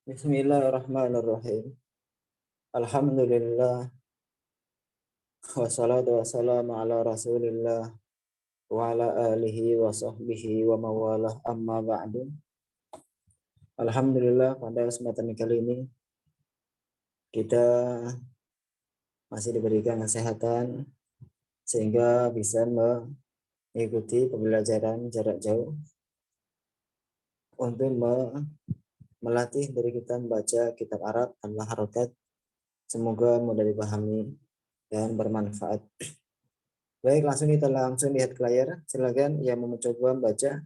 Bismillahirrahmanirrahim. Alhamdulillah wassalatu wassalamu ala Rasulillah wa ala alihi wa sahbihi wa mawalah amma ba'du. Alhamdulillah pada kesempatan kali ini kita masih diberikan kesehatan sehingga bisa mengikuti pembelajaran jarak jauh untuk melatih diri kita membaca kitab Arab tanpa harokat. Semoga mudah dipahami dan bermanfaat. Baik, kita langsung lihat ke layar. Silakan yang mau mencoba membaca,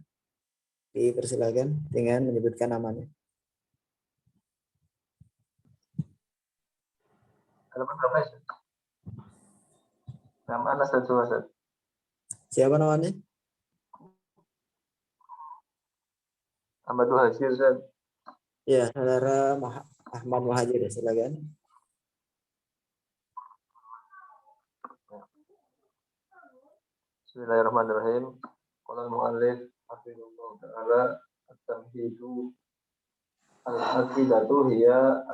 dipersilakan dengan menyebutkan namanya. Halaman berapa ya? Nama Anas Ustaz. Siapa namanya? Ahmad Muhajir Ustaz. Ya, saudara Ahmad Muhajir, silakan. Bismillahirrahmanirrahim. Qala al-mu'allif hafizallahu ta'ala at-tamhidu al-aqidatu hiya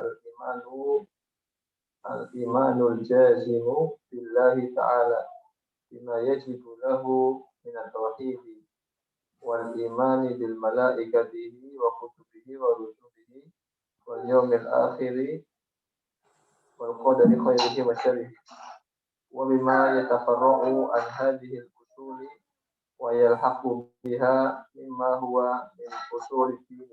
al-imanul jazimu billahi ta'ala bima yajibu lahu min at-tauhid wal imani bil malaikatihi wa kutubihi wa rusulihi wal yawmil akhiri wal qadari khairihi wa syarrihi wa bima yatafarra'u an hadhihi al-usuli wa yalhaqu biha mimma huwa min usuli din.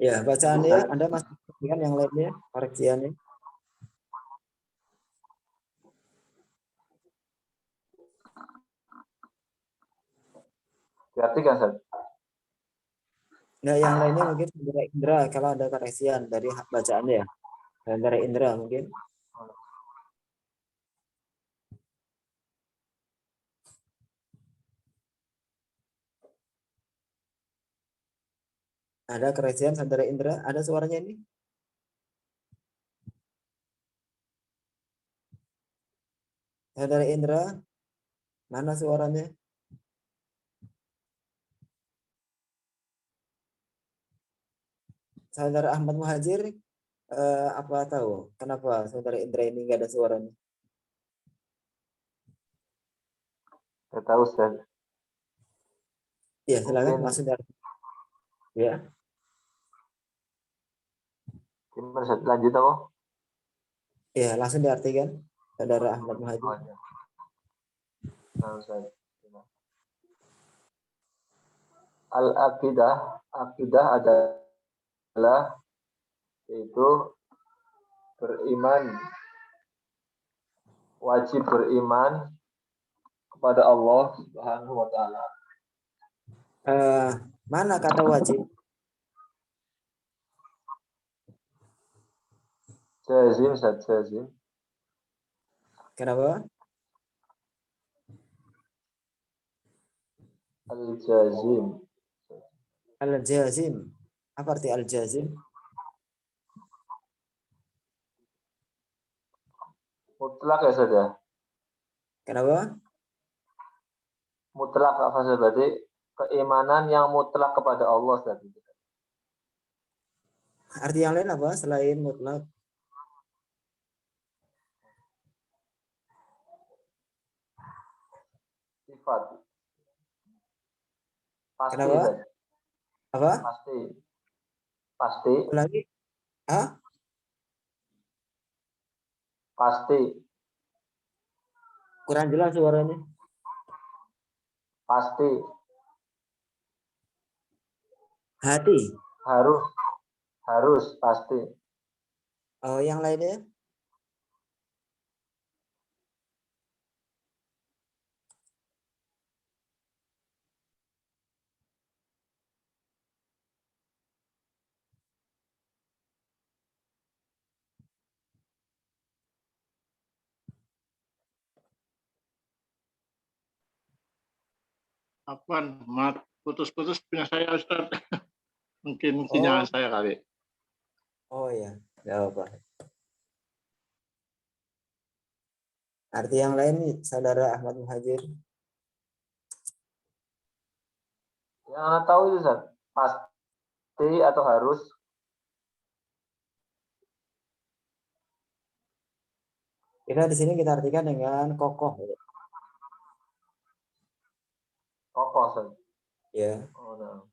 Ya, bacaannya Anda masih dengan yang lainnya, koreksiannya. Diartikan, Ustaz? Nah, yang lainnya mungkin saudara Indra, kalau ada koreksian dari bacaannya ya. Saudara Indra mungkin. Ada koreksian saudara Indra? Ada suaranya ini? Saudara Indra, mana suaranya? Saudara Ahmad Muhajir, apa tahu kenapa saudara Indra ini nggak ada suaranya? Saya tahu, Ustaz. Ya, silakan Mungkin langsung dari. Ya. gimana, Ustaz? Lanjut apa? Ya, langsung diartikan saudara Ahmad Muhajir. Oh, ya. Nah, Ustaz. Akidah adalah itu beriman, wajib beriman kepada Allah Subhanahu wa taala. Mana kata wajib? Jazim, Ustaz, jazim. Kenapa? Al-jazim. Al-jazim. Apa arti al-jazim? Mutlak ya, Ustaz ya? Kenapa? Mutlak apa, Ustaz? Berarti keimanan yang mutlak kepada Allah, Ustaz. Arti yang lain apa selain mutlak? Sifat. Pasti, Kenapa? Ustaz. Apa? Pasti. Ulangi. Hah? Pasti. Kurang jelas suaranya. Pasti. Hati. Harus pasti. Oh, yang lainnya? Apaan? Putus-putus punya saya, Ustaz. Mungkin sinyal saya kali. Oh ya, nggak apa. Arti yang lain nih, saudara Ahmad Muhajir. Yang Anda tahu itu, Ustaz. mesti atau harus? Kita di sini kita artikan dengan kokoh, Kokoh, Ustaz. ya. Oh, nah.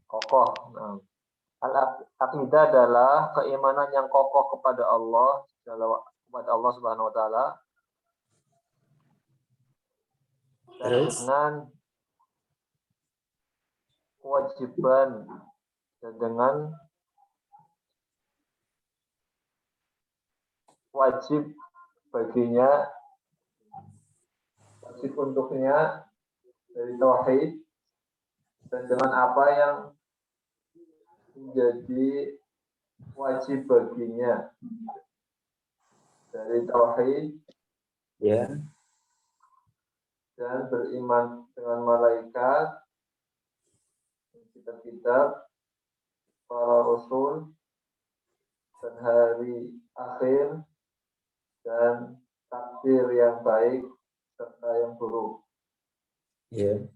Kokoh. Nah. Al-aqidah adalah keimanan yang kokoh kepada Allah, kepada Allah Subhanahu wa taala. Dan Terus? dengan kewajiban dan dengan wajib baginya, wajib untuknya dari tauhid, dan dengan apa yang menjadi wajib baginya dari tauhid, Ya. dan beriman dengan malaikat, kitab-kitab, para rasul, dan hari akhir, dan takdir yang baik serta yang buruk. Ya.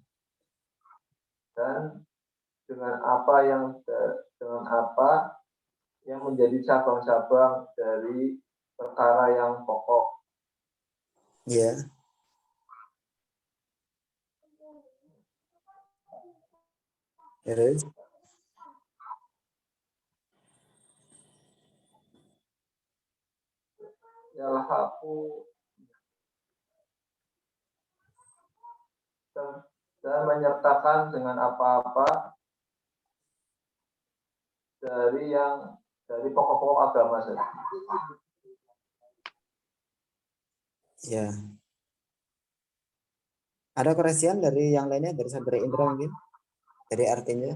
Dan dengan apa yang menjadi cabang-cabang dari perkara yang pokok. Ya. Terus? Yalhaqu dan menyertakan dengan apa-apa dari pokok-pokok agama saja. Ya. Ada koreksian dari yang lainnya, dari saudara Indra mungkin? Dari artinya?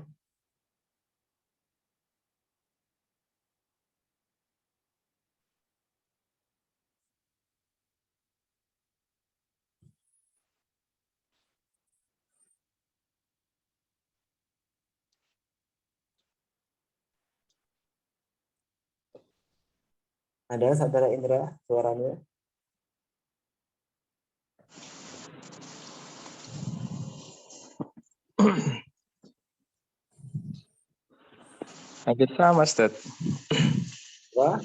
Ada saudara Indra suaranya? Hampir sama, Ustaz. Wah,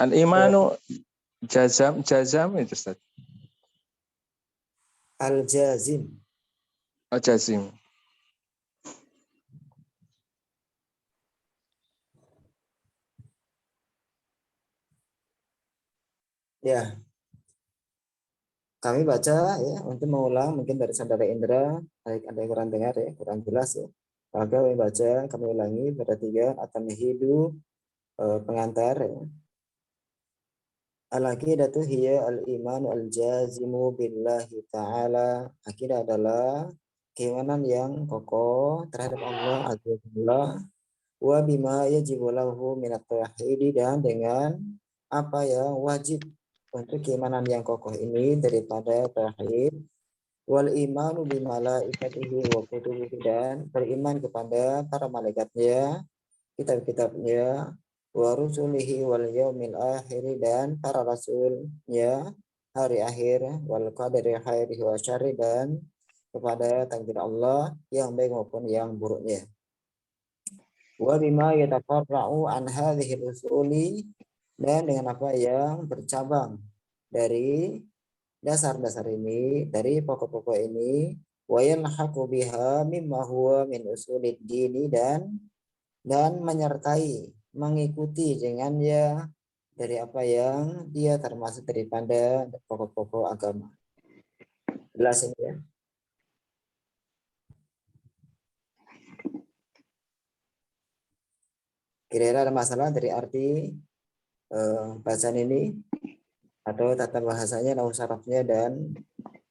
Al-imanu jazam itu, Ustaz. al-jazim. Oh, jazim. Ya, kami baca ya untuk mengulang mungkin dari saudara Indra, baik ada yang kurang dengar ya, kurang jelas ya. Maka kami baca, kami ulangi pada 3 at-tamhidu pengantar ya. Al-aqidatu hiya al-iman al-jazimu billahi ta'ala. Aqidah adalah keimanan yang kokoh terhadap Allah Azza wa Jalla wa bima yajibu lahu minat tauhid, dan dengan apa yang wajib untuk keimanan yang kokoh ini daripada tauhid, wal imanu bi malaikatihi wa kutubihi, dan beriman kepada para malaikatnya, kitab-kitabnya, wa rusulihi wal yaumil akhir, dan para rasulnya, hari akhir, wal qadari khairihi wa syarri, dan kepada takdir Allah yang baik maupun yang buruknya. Wa bima yatafarra'u an hadhihi rusuli, dan dengan apa yang bercabang dari dasar-dasar ini, dari pokok-pokok ini, wa yalhaqu biha mimma huwa min usulid dini, dan menyertai, mengikuti dengannya dari apa yang dia termasuk daripada pokok-pokok agama. Jelas ini ya? Kira-kira ada masalah dari arti bacaan ini atau tata bahasanya, nahwu sarafnya, dan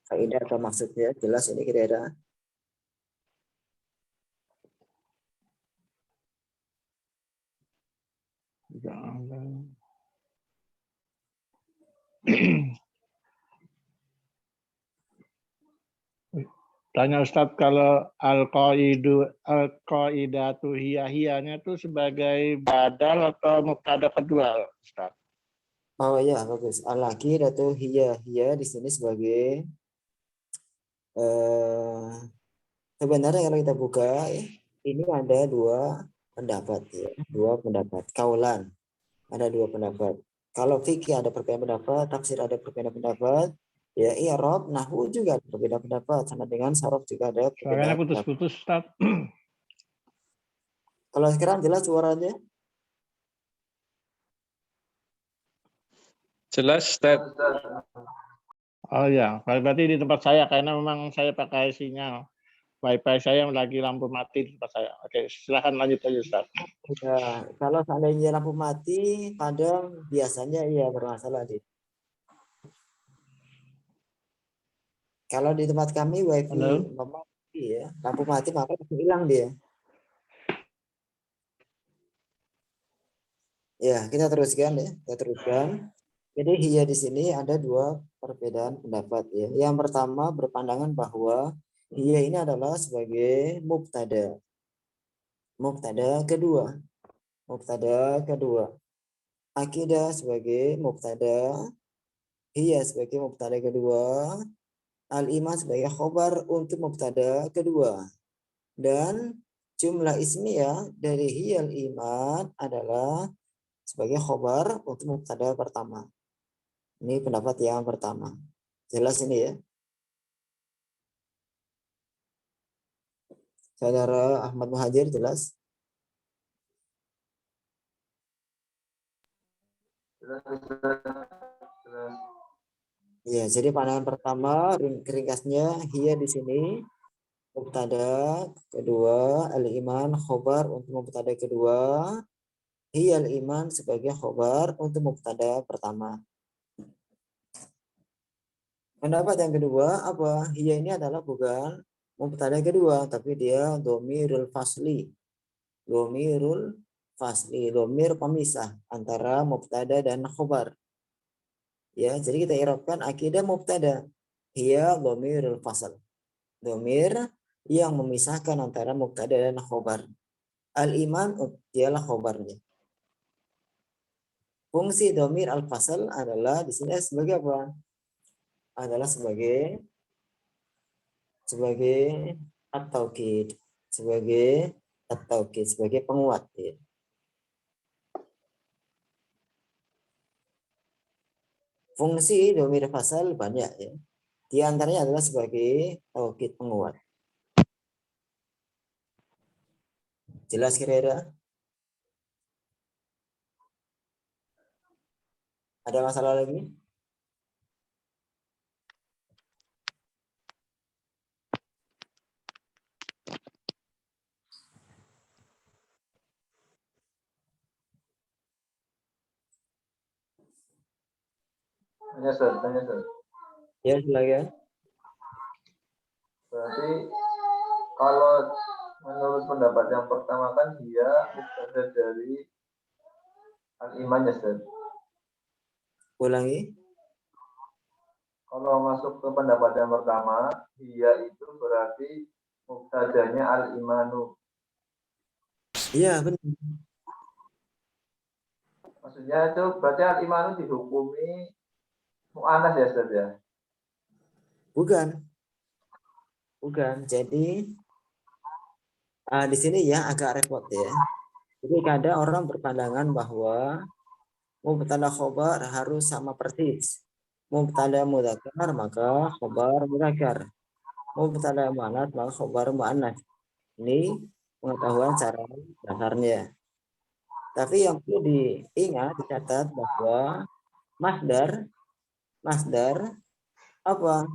kaidah atau maksudnya? Jelas ini kira-kira? Tanya Ustadz, kalau al-qaidatu hiyanya itu sebagai badal atau mubtada kedua, Ustadz? Oh ya, bagus. Al-aqidatu hiya di sini sebagai sebenarnya kalau kita buka ya, ini ada dua pendapat ya, dua pendapat kaulan, ada dua pendapat. Kalau fikih ada perbedaan pendapat, tafsir ada perbedaan pendapat, ya i'rab, nahwu juga ada perbedaan pendapat, sama dengan saraf juga ada Suaranya perbedaan pendapat. putus-putus, Ustaz. Kalau sekarang jelas suaranya? Jelas, Ustaz. Oh ya, berarti di tempat saya karena memang saya pakai sinyal Wi-Fi saya lagi lampu mati di tempat saya. Oke, silahkan lanjut aja, Ustaz. Ya, kalau seandainya lampu mati, kadang biasanya iya bermasalah deh. Kalau di tempat kami wifi Halo? mati ya, lampu mati maka hilang dia. Ya, kita teruskan ya, kita teruskan. Jadi hiya di sini ada dua perbedaan pendapat ya. Yang pertama berpandangan bahwa hiya ini adalah sebagai mubtada. Mubtada kedua. Mubtada kedua. Akidah sebagai mubtada, hiya sebagai mubtada kedua, al-iman sebagai khobar untuk mubtada kedua. Dan jumlah ismiyah dari hiyal iman adalah sebagai khobar untuk mubtada pertama. Ini pendapat yang pertama. Jelas ini ya. Saudara Ahmad Muhajir jelas? Ya, jadi pandangan pertama ringkasnya hiya di sini mubtada kedua, al-iman khobar untuk mubtada kedua, hiya al-iman sebagai khobar untuk mubtada pertama. Pendapat yang kedua apa? Hiya ini adalah bukan mubtada kedua, tapi dia dhamirul fasli. Dhamirul fasli, dhamir pemisah antara mubtada dan khobar. Ya, jadi kita i'rabkan akidah mubtada. Hiya dhamirul fasl. Dhamir yang memisahkan antara mubtada dan khobar. Al-iman ialah khobarnya. Fungsi dhamir al-fasl adalah di sini sebagai apa? Adalah sebagai at-taukid, sebagai at-taukid, sebagai penguat ya. Fungsi dhamir fasal banyak ya. Di antaranya adalah sebagai taukid penguat. Jelas kira-kira? Ada masalah lagi? Tanya, Ustaz. Ya, silakan. Berarti kalau menurut pendapat yang pertama kan dia mubtada dari al-iman ya, Ustaz. Ulangi. Kalau masuk ke pendapat yang pertama, dia itu berarti mubtadanya al-imanu. Iya, benar. Maksudnya itu berarti al-imanu dihukumi mu'annas ya, Ustaz ya? Bukan. Jadi di sini ya agak repot ya. Jadi kadang orang berpandangan bahwa mubtada khobar harus sama persis. Mubtada mudzakkar maka khobar mudzakkar. Mubtada muannats maka khobar muannats. Ini pengetahuan cara dasarnya. Tapi yang perlu diingat, dicatat bahwa masdar apa?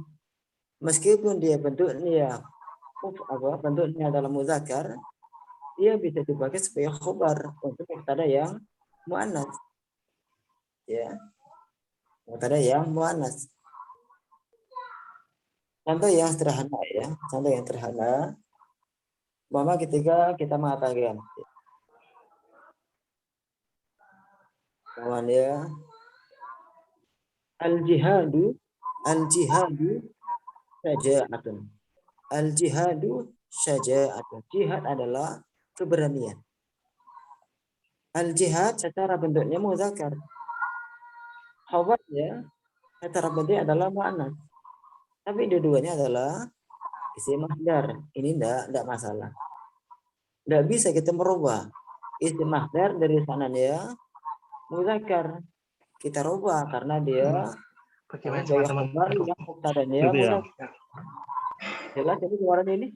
Meskipun dia bentuknya adalah mudzakkar, dia bisa dipakai sebagai khobar untuk mubtada yang muannats. Ya, mubtada yang muannats. Contoh yang sederhana ya, contoh yang sederhana. Mama ketika kita mengatakan lawannya al-jihadu syaja'atun. Al-jihadu syaja'atun. Jihad adalah keberanian. Al-jihad secara bentuknya mudzakkar. Khabarnya secara bentuknya adalah muannats. Tapi dua-duanya adalah isim masdar. Ini enggak masalah. Enggak bisa kita merubah isim masdar dari sananya muzakkar. Kita rubah karena dia sebagai khabar yang mubtadanya Gitu ya. muzakkar. Jelas ini suaranya ini?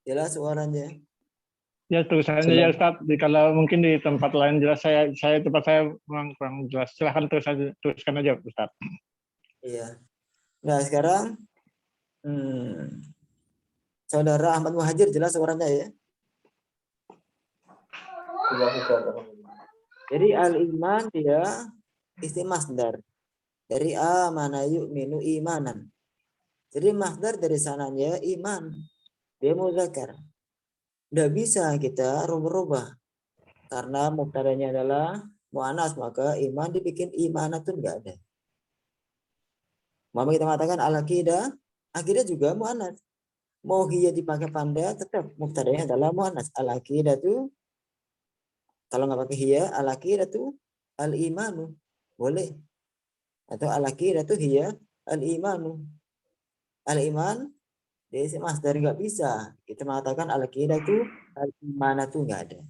Jelas suaranya? Ya tulisannya ya Ustaz. Kalau mungkin di tempat lain jelas tempat saya memang kurang jelas. Silahkan teruskan aja Ustaz. Iya. Nah sekarang Saudara Ahmad Muhajir jelas suaranya ya. Jadi al-iman dia isim masdar dari amana yu'minu imanan. Jadi masdar dari sananya iman. Dia muzakkar. Tidak bisa kita rubah-rubah karena mubtadanya adalah muannas, maka iman dibikin imanatun enggak ada. Mama kita mengatakan al-aqidah, aqidah juga muannas. Mau hiya dipakai panda tetap mubtadanya adalah muannas. Al-aqidah itu kalau nggak pakai hiya, al-aqidah itu al-imanu. Boleh. Atau al-aqidah itu hiya al-imanu. Al-iman dia isim masdar nggak bisa. Kita mengatakan al-aqidah itu al-imanatu nggak ada.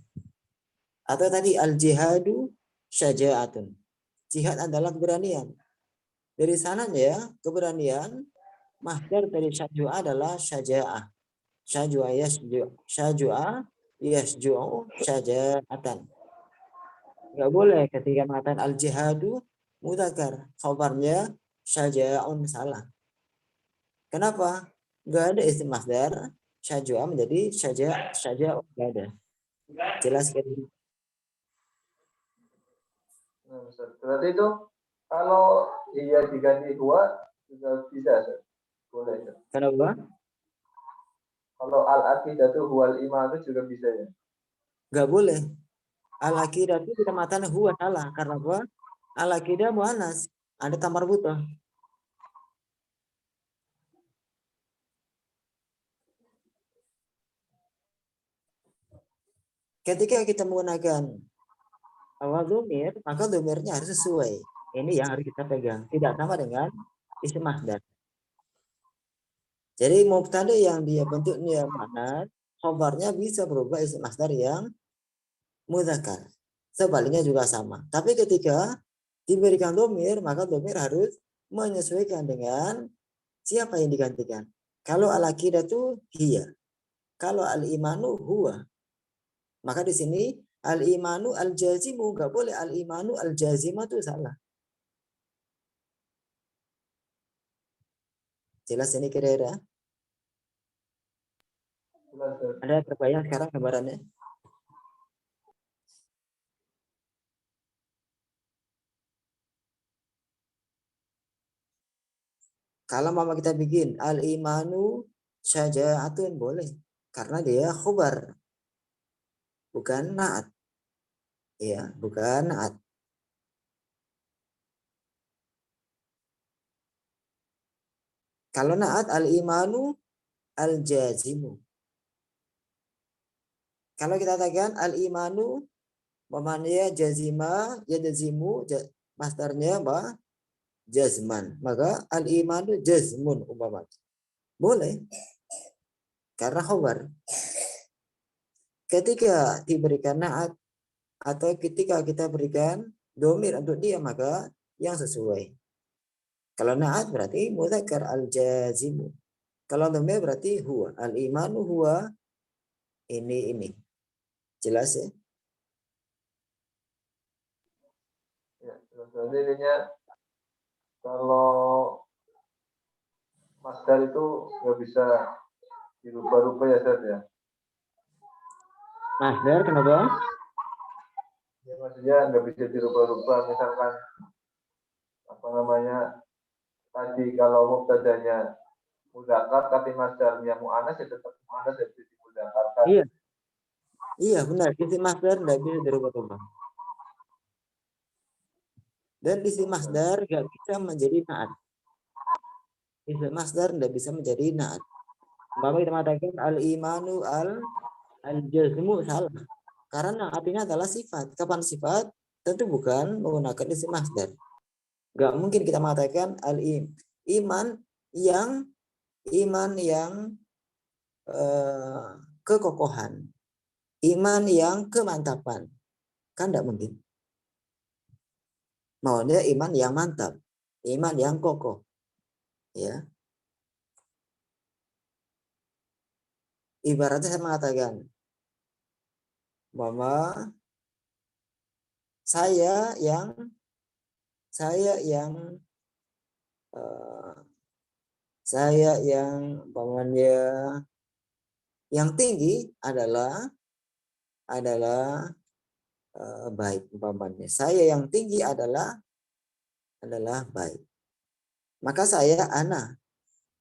Atau tadi al-jihadu syaja'atun. Jihad adalah keberanian. Dari sananya keberanian masdar dari syaja'ah adalah syaja'ah. Syaja'ah yasju'u syaja'atan. Nggak boleh ketika mengatakan al-jihadu mudzakkar, khabarnya syaja'un salah. Kenapa? Nggak ada isim masdar syaja'ah menjadi syaja'un, nggak ada. Jelas kan? Berarti itu kalau iya diganti huwa juga bisa, boleh. Kenapa? Kalau al-aqidatu huwal iman itu juga bisa ya? Nggak boleh. Al-aqidah itu kita mengatakan huwa salah. Karena apa? Al-aqidah muannas. Ada tamar buta. Ketika kita menggunakan awal domir, maka domirnya harus sesuai. Ini yang harus kita pegang. Tidak sama dengan isim masdar. Jadi mubtada yang dia bentuknya muannas, khabarnya bisa berubah isim masdar yang mudzakkar. Sebaliknya juga sama. Tapi ketika diberikan domir, maka domir harus menyesuaikan dengan siapa yang digantikan. Kalau al-aqidah itu hiya. Kalau al-imanu huwa. Maka di sini al-imanu al-jazimu, enggak boleh al-imanu al-jazimah itu salah. Jelas ini kira-kira? Ada terbayang sekarang gambarannya? Kalau mama kita bikin al-imanu syaja'atun boleh. Karena dia khabar. Bukan na'at. Ya, bukan na'at. Kalau na'at al-imanu al-jazimu. Kalau kita katakan al-imanu memannya jazima, ya jazimu, masdarnya apa? Jazman. Maka al-imanu jazmun umpamanya. Boleh. Karena khabar. Ketika diberikan na'at atau ketika kita berikan domir untuk dia, maka yang sesuai. Kalau na'at berarti mudzakkar al-jazimu. Kalau domir berarti huwa. Al-imanu huwa ini. Jelas ya? Ya, berarti intinya kalau masdar itu nggak bisa dirubah-rubah ya, Ustaz ya? Masdar kenapa? Ya, maksudnya nggak bisa dirubah-rubah, misalkan apa namanya tadi kalau mubtadanya mudzakkar tapi masdarnya muannas ya tetap muannas ya bisa dimudzakarkan. Iya. Iya benar, isim masdar tidak bisa dirubah-rubah. Dan isim masdar nggak bisa menjadi naat. Isim masdar tidak bisa menjadi naat. Bapak kita mengatakan al-imanu al-jazmu salah. Karena artinya adalah sifat. Kapan sifat? Tentu bukan menggunakan isim masdar. Nggak mungkin kita mengatakan al-iman yang iman yang kekokohan, iman yang kemantapan. Kan tidak mungkin. Maunya iman yang mantap, iman yang kokoh. Ya. Ibaratnya saya mengatakan bahwa saya yang umpamanya yang tinggi adalah baik, umpamanya saya yang tinggi adalah baik, maka saya ana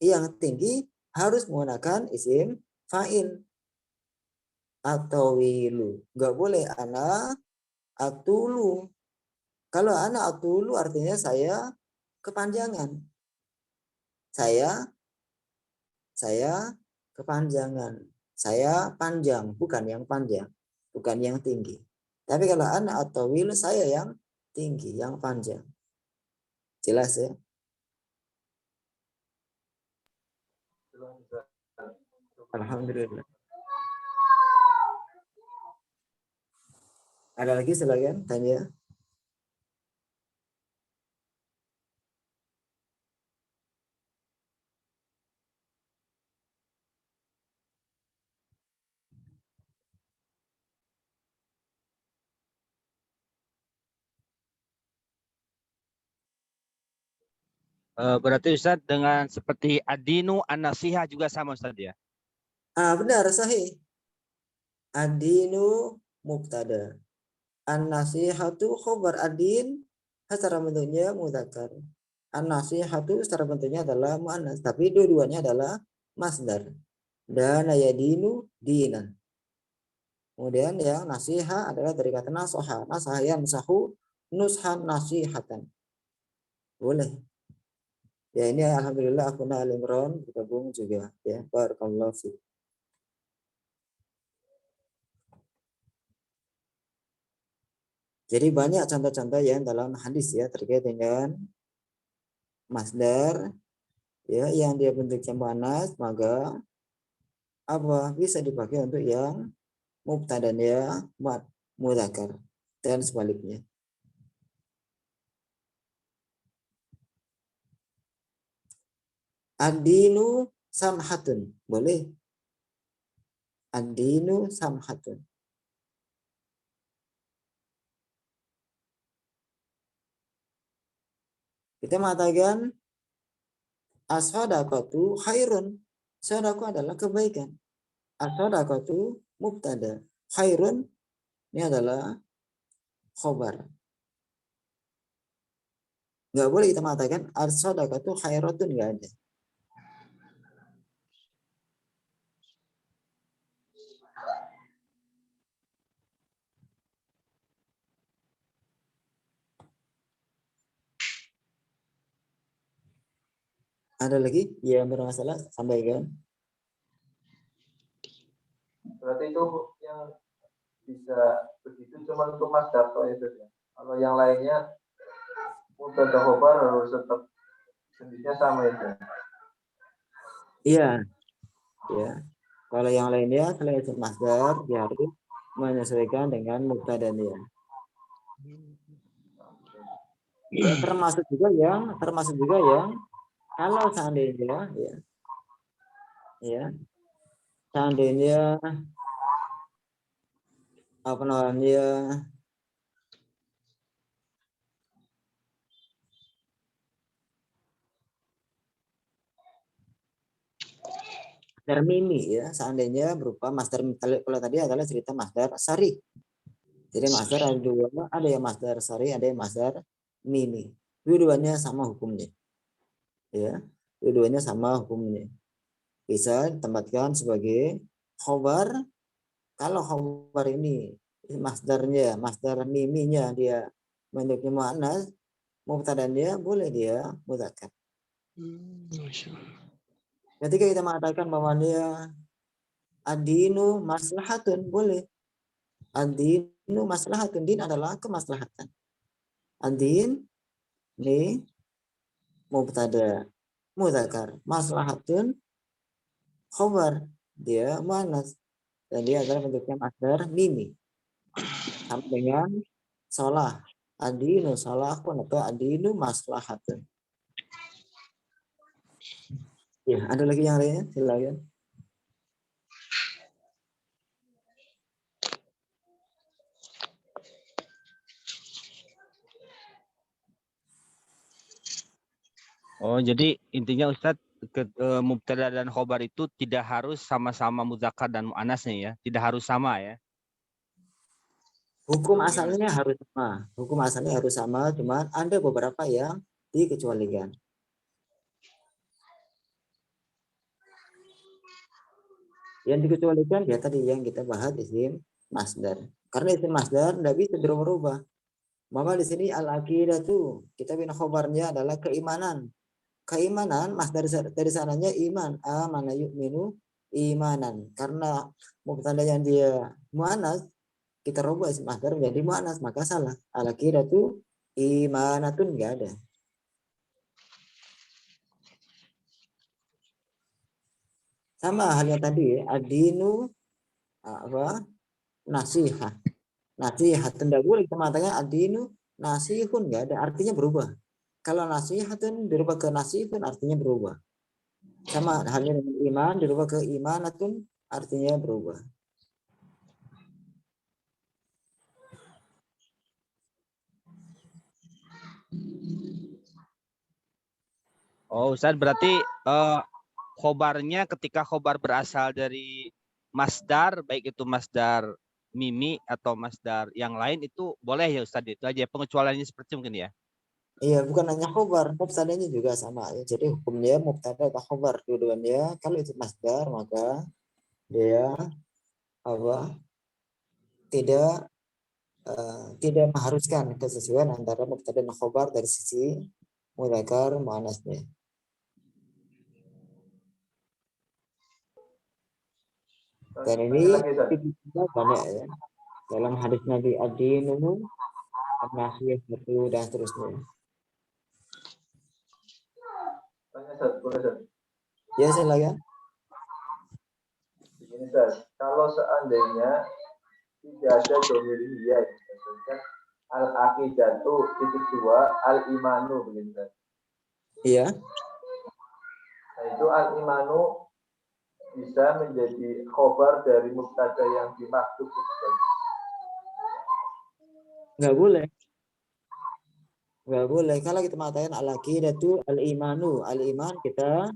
yang tinggi harus menggunakan isim fa'il atau wilu, nggak boleh ana atulu. Kalau ana atulu artinya saya kepanjangan, saya kepanjangan, saya panjang, bukan yang panjang, bukan yang tinggi. Tapi kalau ana atau wilu, saya yang tinggi, yang panjang. Jelas ya? Alhamdulillah. Ada lagi silakan tanya. Berarti Ustaz dengan seperti adinu an-nasihah juga sama Ustaz ya? Benar, sahih. Adinu mubtada. An-nasihatu khobar adin secara bentuknya mudzakkar. An-nasihatu secara bentuknya adalah muannas, tapi dua-duanya adalah masdar. Dan yadinu dinan. Kemudian yang nasiha adalah dari kata nasoha. Nasaha yansahu nushan nasihatan. Boleh. Ya, ini alhamdulillah akuna Al-Imran bergabung juga ya. Barakallahu fiik. Jadi banyak contoh-contoh yang dalam hadis ya terkait dengan masdar ya yang dia bentuknya muannas, maka apa bisa dipakai untuk yang mubtadanya mudzakkar dan sebaliknya. Ad-dinu samhatun, boleh. Ad-dinu samhatun. Kita mengatakan as-shadaqatu khairun. Sedekah adalah kebaikan. As-shadaqatu mubtada. Khairun ini adalah khobar. Nggak boleh kita mengatakan as-shadaqatu khairatun, nggak ada. Ada lagi yang bermasalah? Sampaikan. Berarti itu yang bisa begitu cuma untuk Mas Darto itu ya. Kalau yang lainnya mubtada khobar harus tetap jenisnya sama itu. Iya. Ya. Kalau yang lainnya selain isim masdar dia harus menyesuaikan dengan mubtadanya. Ya, termasuk juga yang kalau seandainya seandainya apa namanya masdar mimi ya, seandainya berupa masdar, kalau tadi adalah cerita masdar sari. Jadi masdar ada dua, ada yang masdar sari, ada yang masdar mimi. Dua-duanya sama hukumnya. Ya, dua-duanya sama hukumnya. Bisa ditempatkan sebagai khobar. Kalau khobar ini masdarnya, masdar miminya dia bentuknya muannas, mubtadanya boleh dia mudzakkar. Ketika kita mengatakan bahwa dia ad-dinu maslahatun, boleh. Ad-dinu maslahatun, din adalah kemaslahatan. Ad-din ini mubtada. mudzakkar. Maslahatun khobar, dia muannas dan dia adalah bentuknya masdar mimi. Sama dengan salah. Adinu salahun atau adinu maslahatun. Ya, ada lagi yang lainnya? Silakan. Oh, jadi intinya Ustadz mubtada dan khobar itu tidak harus sama-sama muzakkar dan muannasnya ya, tidak harus sama ya. Hukum asalnya harus sama. Hukum asalnya harus sama, cuman ada beberapa yang dikecualikan. Yang dikecualikan ya tadi yang kita bahas isim masdar. Karena isim masdar tidak bisa berubah-ubah. Maka di sini al-aqidah tuh kita bin khobarnya adalah keimanan. Keimanan masdar dari sananya iman, amana yu'minu imanan. Karena mubtada yang dia muannas kita rubah isim masdar menjadi muannas, maka salah. Al-aqidah tuh imanatun enggak ada. Sama halnya tadi adinu apa? Nasihat. Nasihat tidak boleh kita mengatakan adinu nasihun enggak ada, artinya berubah. Kalau nasihatun dirubah ke nasihun artinya berubah. Sama halnya dengan iman dirubah ke imanatun artinya berubah. Oh, Ustadz berarti khobarnya ketika khobar berasal dari masdar, baik itu masdar mimi atau masdar yang lain itu boleh ya Ustadz, itu aja pengecualiannya seperti mungkin ya. Iya, bukan hanya khobar, mubtadanya juga sama ya. Jadi hukumnya mubtada atau khobar dua-duanya. Kalau itu masdar maka dia apa? Tidak mengharuskan kesesuaian antara mubtada dan khobar dari sisi mudzakkar muannasnya. Dan ini banyak ya. Dalam hadis Nabi ad-dinu an-nasihah dan seterusnya. Tanya Ustaz, boleh Ustaz? Ya, silakan. Begini Ustaz, kalau seandainya tidak ada domir iya, misalkan al-aqidatu titik dua al-imanu begitu Ustaz. Iya. Nah itu al-imanu bisa menjadi khobar dari mubtada yang dimaksud Ustaz. Nggak boleh. Nggak boleh. Kalau kita mengatakan al-aqidatu al-imanu, al-iman kita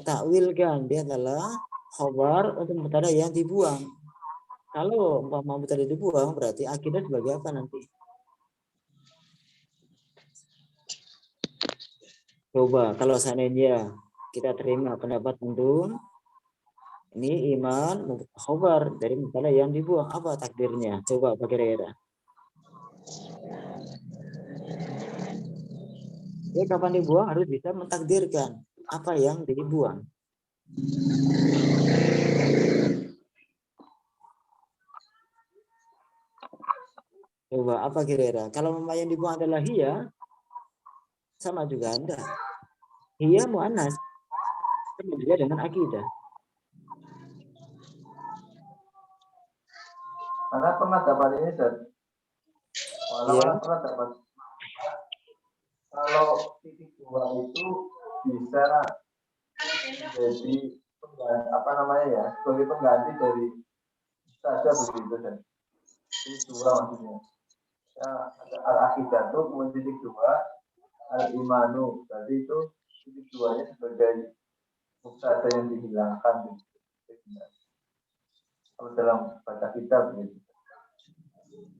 takwilkan dia adalah khobar untuk mubtada yang dibuang. Kalau mubtada dibuang berarti akidah sebagai apa nanti? Coba kalau seandainya kita terima pendapat antum, ini iman khobar dari mubtada yang dibuang, apa takdirnya? Coba apa kira-kira? Ya, kapan dibuang harus bisa mentakdirkan apa yang dibuang. Coba apa kira-kira? Kalau yang dibuang adalah hiya, sama juga Anda. Hiya muannas, sama juga dengan akidah. Karena pernah dapat ini Ustaz. Walau pernah dapat. Kalau titik dua itu bisa jadi apa namanya ya, sebagai pengganti dari saja begitu dan titik dua maksudnya. Ya, al-aqidah itu kemudian titik dua al-imanu, berarti itu titik duanya sebagai mubtada yang dihilangkan kalau dalam baca kitab begitu.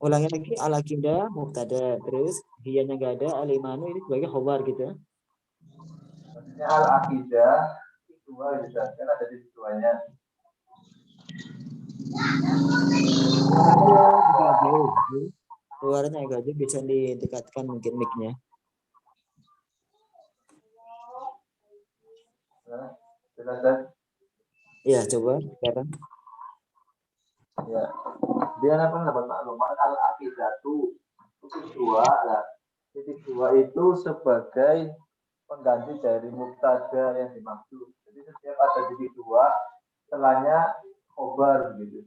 Ulangi lagi, al-aqidah mubtada, terus hiyanya enggak ada, al-imanu ini sebagai khobar gitu. Maksudnya al-aqidah dua kan ada di duanya. Suaranya agak jauh, bisa didekatkan mungkin mic-nya. Nah, jelas. Ya, coba sekarang. Ya, dia akan dapat maklumat al-aqidatu titik dua lah. Titik dua itu sebagai pengganti dari mubtada yang dimaksud. Jadi setiap ada titik dua, setelahnya khobar gitu.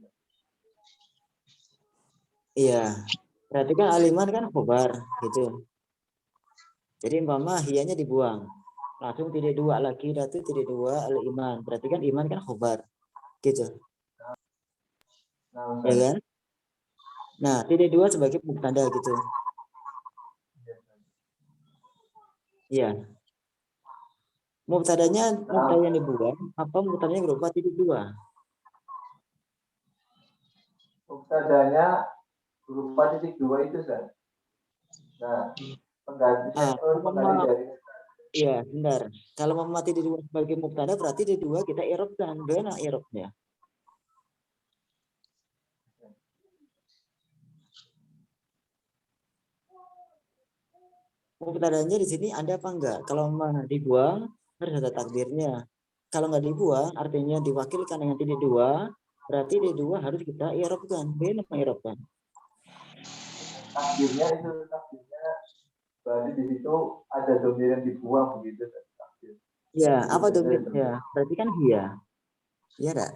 Iya. Berarti kan aliman kan khobar gitu. Jadi umpama hiyanya dibuang. Langsung titik dua lagi, berarti titik dua al-iman. Berarti kan iman kan khobar. Gitu. Nah, Ya kan? Nah, titik dua sebagai mubtada gitu. Iya. Mubtadanya mubtada yang dibuang apa mubtadanya berupa titik dua? mubtadanya berupa titik dua itu kan. Nah, pengganti dari iya, benar. Kalau memati titik dua sebagai mubtada berarti titik dua kita i'rabkan. Bagaimana i'rabnya? Mubtadanya di sini ada apa enggak? Kalau dibuang harus ada takdirnya. Kalau nggak dibuang artinya diwakilkan dengan titik dua, berarti titik dua harus kita i'rabkan. Bagaimana i'rabkan? takdirnya berarti di situ ada domir yang dibuang begitu kan. Ya, apa domirnya? Berarti kan hiya. Iya enggak?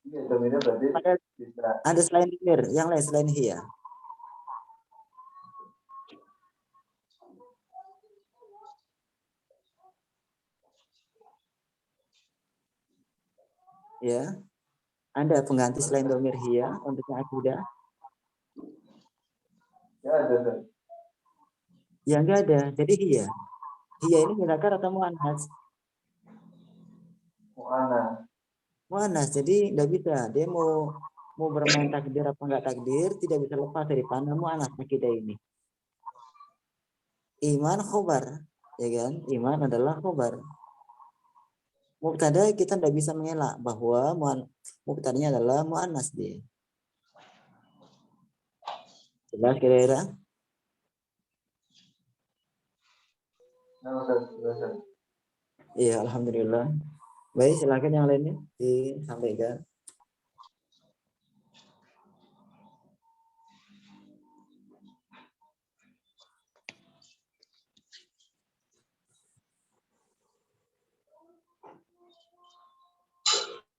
Iya, domirnya berarti bisa. Ada selain domir, yang lain selain hiya. Ya. Ada pengganti selain domir hiya untuk yang akidah? Ya ada. Ya enggak ada. Jadi hiya. Hiya ini mudzakkar atau muannas? Muannas. Jadi enggak bisa. Dia mau bermain takdir apa enggak takdir, tidak bisa lepas dari pandang muannas akidah ini. Iman khobar, ya kan? Iman adalah khobar. Mubtada kita tidak bisa mengelak bahwa mubtadanya adalah muannas dia. Jelas kira-kira? Iya, alhamdulillah. Baik, silakan yang lainnya disampaikan.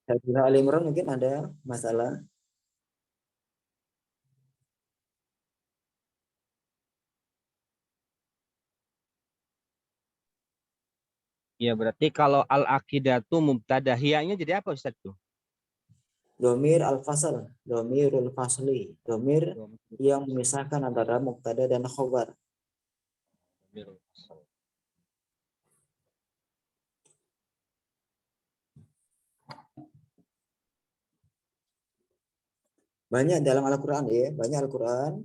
Surah Ali Imran mungkin ada masalah. Ya, berarti kalau al-aqidatu mubtada, hiyanya jadi apa Ustaz tuh? Domir al-fasl, domirul fasli, domir yang memisahkan antara mubtada dan khobar. Banyak dalam Al-Quran ya, banyak Al-Quran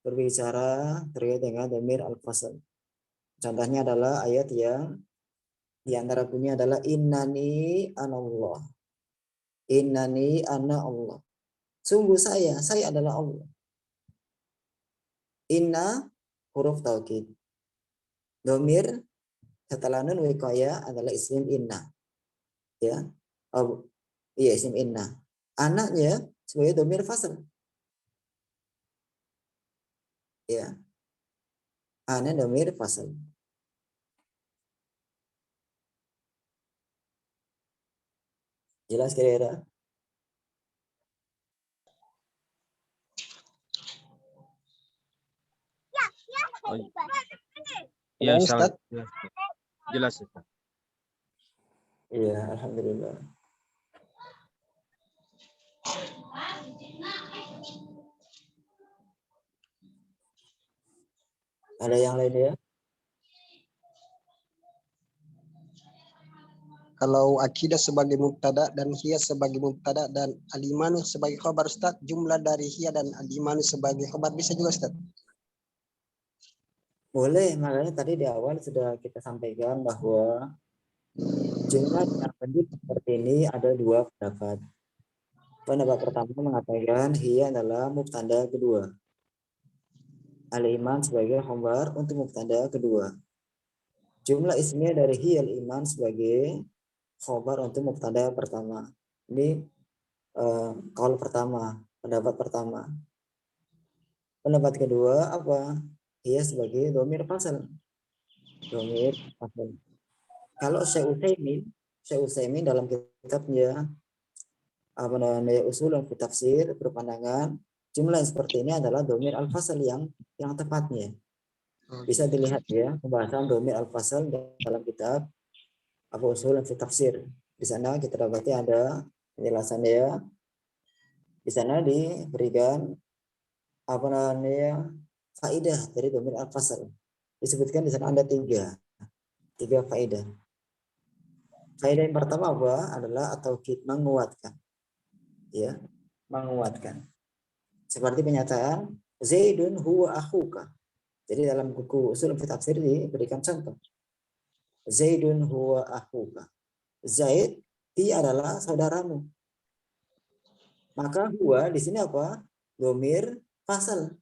berbicara terkait dengan domir al-fasl. Contohnya adalah ayat yang di antara bunyi adalah innani anallah. Innani ana Allah. Sungguh saya adalah Allah. Inna huruf taukid. Domir setelah nun wiqaya adalah isim inna. Ya. Oh, iya isim inna. Anaknya sebagai domir fasl. Ya. Ana domir fasl. Jelas kira-kira? Oh, ya, Ustaz. Jelas Ustaz. Iya, alhamdulillah. Ada yang lain ya? Kalau akidah sebagai mubtada dan hiya sebagai mubtada dan al-imanu sebagai khabar Ustaz, jumlah dari hiya dan al-imanu sebagai khabar bisa juga Ustaz? Boleh, makanya tadi di awal sudah kita sampaikan bahwa jumlah yang pendek seperti ini ada dua pendapat. Pendapat pertama mengatakan hiya adalah mubtada kedua. Al-iman sebagai khabar untuk mubtada kedua. Jumlah ismiyah dari hiya al-iman sebagai khabar untuk mubtada pertama. Ini kaul pertama, pendapat pertama. Pendapat kedua apa? Hiya sebagai domir fasl. Domir fasal. Kalau Syekh Utsaimin dalam kitabnya apa namanya usul dan tafsir berpandangan jumlah yang seperti ini adalah domir al-fasal yang tepatnya. Bisa dilihat ya pembahasan domir al-fasal dalam kitab apa usul dan tafsir. Di sana kita dapati ada penjelasannya. Di sana diberikan apa namanya faidah dari domir al-fasal. Disebutkan di sana ada tiga faidah. Faidah yang pertama apa adalah atau menguatkan, ya, menguatkan. Seperti pernyataan Zaidun huwa akhuka. Jadi dalam buku usul tafsir diberikan contoh. Zaidun huwa akhuka. Zaid dia adalah saudaramu. Maka huwa di sini apa? Domir fasal.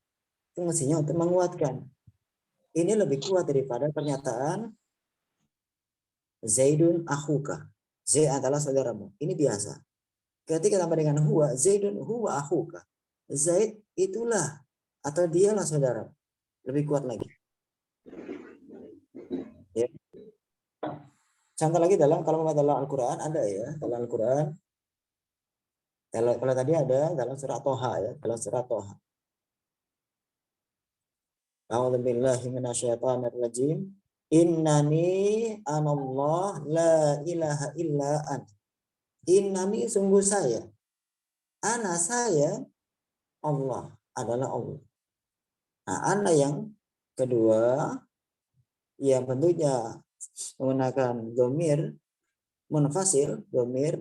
Fungsinya untuk menguatkan. Ini lebih kuat daripada pernyataan Zaidun akhuka. Zaid adalah saudaramu. Ini biasa. Ketika tambah dengan huwa, Zaidun huwa akhuka. Zaid itulah atau dialah saudara. Lebih kuat lagi. Ya. Contoh lagi dalam Al-Quran ada ya. Dalam Al-Quran. Kalau tadi ada dalam surah Toha ya. Dalam surah Toha. A'udzubillahi minasyaitonir rajim. Innani anallah la ilaha illa an. Innani sungguh saya. Ana saya Allah adalah Allah. Nah, ana yang kedua yang bentuknya menggunakan domir munfasil, domir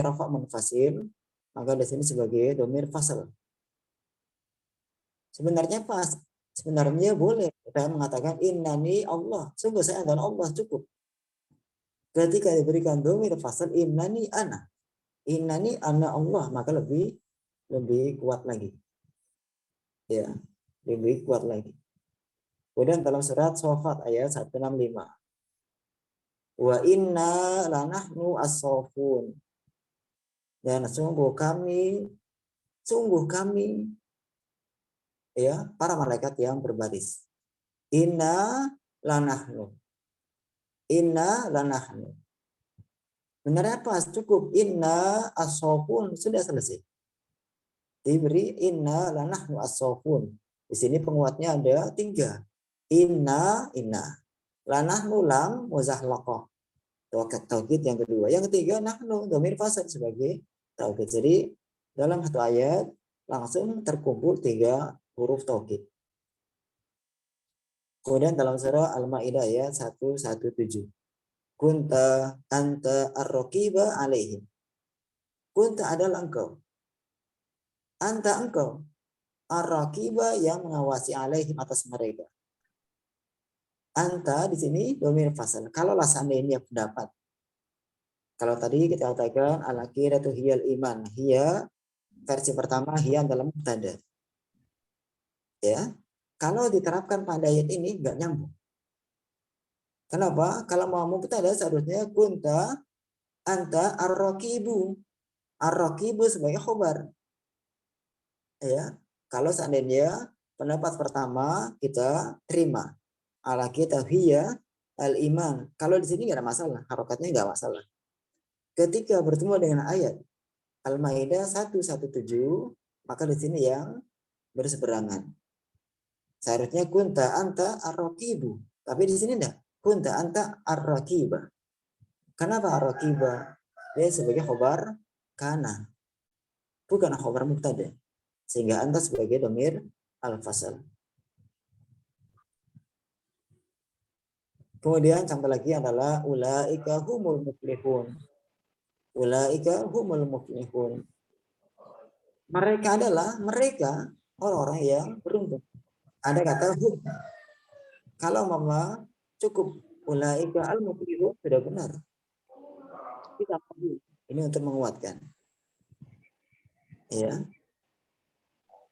rafa munfasil, maka di sini sebagai domir fasal. Sebenarnya boleh kita mengatakan innani Allah, sungguh saya adalah Allah, cukup. Ketika diberikan domir fasal innani ana Allah, maka lebih kuat lagi. Ya, lebih kuat lagi. Kemudian dalam surat Shofat ayat 165. Wa inna lanahnu as-sofun. Dan sungguh kami ya para malaikat yang berbaris. Inna lanahnu. Benar apa? Cukup inna as-sofun sudah selesai. Diberi inna lanahnu as-sofun. Di sini penguatnya ada 3. Inna. Lanahnu lam muzahlaqah. Taukid yang kedua. Yang ketiga nahnu domir fasal sebagai taukid. Jadi dalam satu ayat langsung terkumpul 3 huruf taukid. Kemudian dalam surah Al-Maidah ayat 117. Kunta anta ar-raqiba alaihim. Kunta adalah engkau. Anta engkau. Ar-raqiba yang mengawasi alaihim atas mereka. Anta di sini domir fasal. Kalau seandainya pendapat. Kalau tadi kita katakan al-aqidatu hiyal iman. Hiya versi pertama hiya dalam mubtada. Ya. Kalau diterapkan pada ayat ini enggak nyambung. Kenapa? Kalau mau mubtada seharusnya kunta anta ar-raqibu. Ar-raqibu sebagai khobar. Ya. Kalau seandainya pendapat pertama kita terima. Al-aqidatu hiya al-iman. Kalau di sini enggak ada masalah, harokatnya enggak masalah. Ketika bertemu dengan ayat Al-Maidah 117, maka di sini yang berseberangan. Seharusnya kunta anta ar-raqibu, tapi di sini enggak. Kunta anta ar-raqiba. Kenapa ar-raqiba? Dia sebagai khobar kana. Bukan khobar mubtada. Sehingga anta sebagai domir al-fasal. Kemudian contoh lagi adalah ulaika humul muflihun. Ulaika humul muflihun. Mereka adalah orang-orang yang beruntung. Ada kata hum. Kalau mama cukup ulaika al muflihun sudah benar. Kita ini untuk menguatkan. Ya.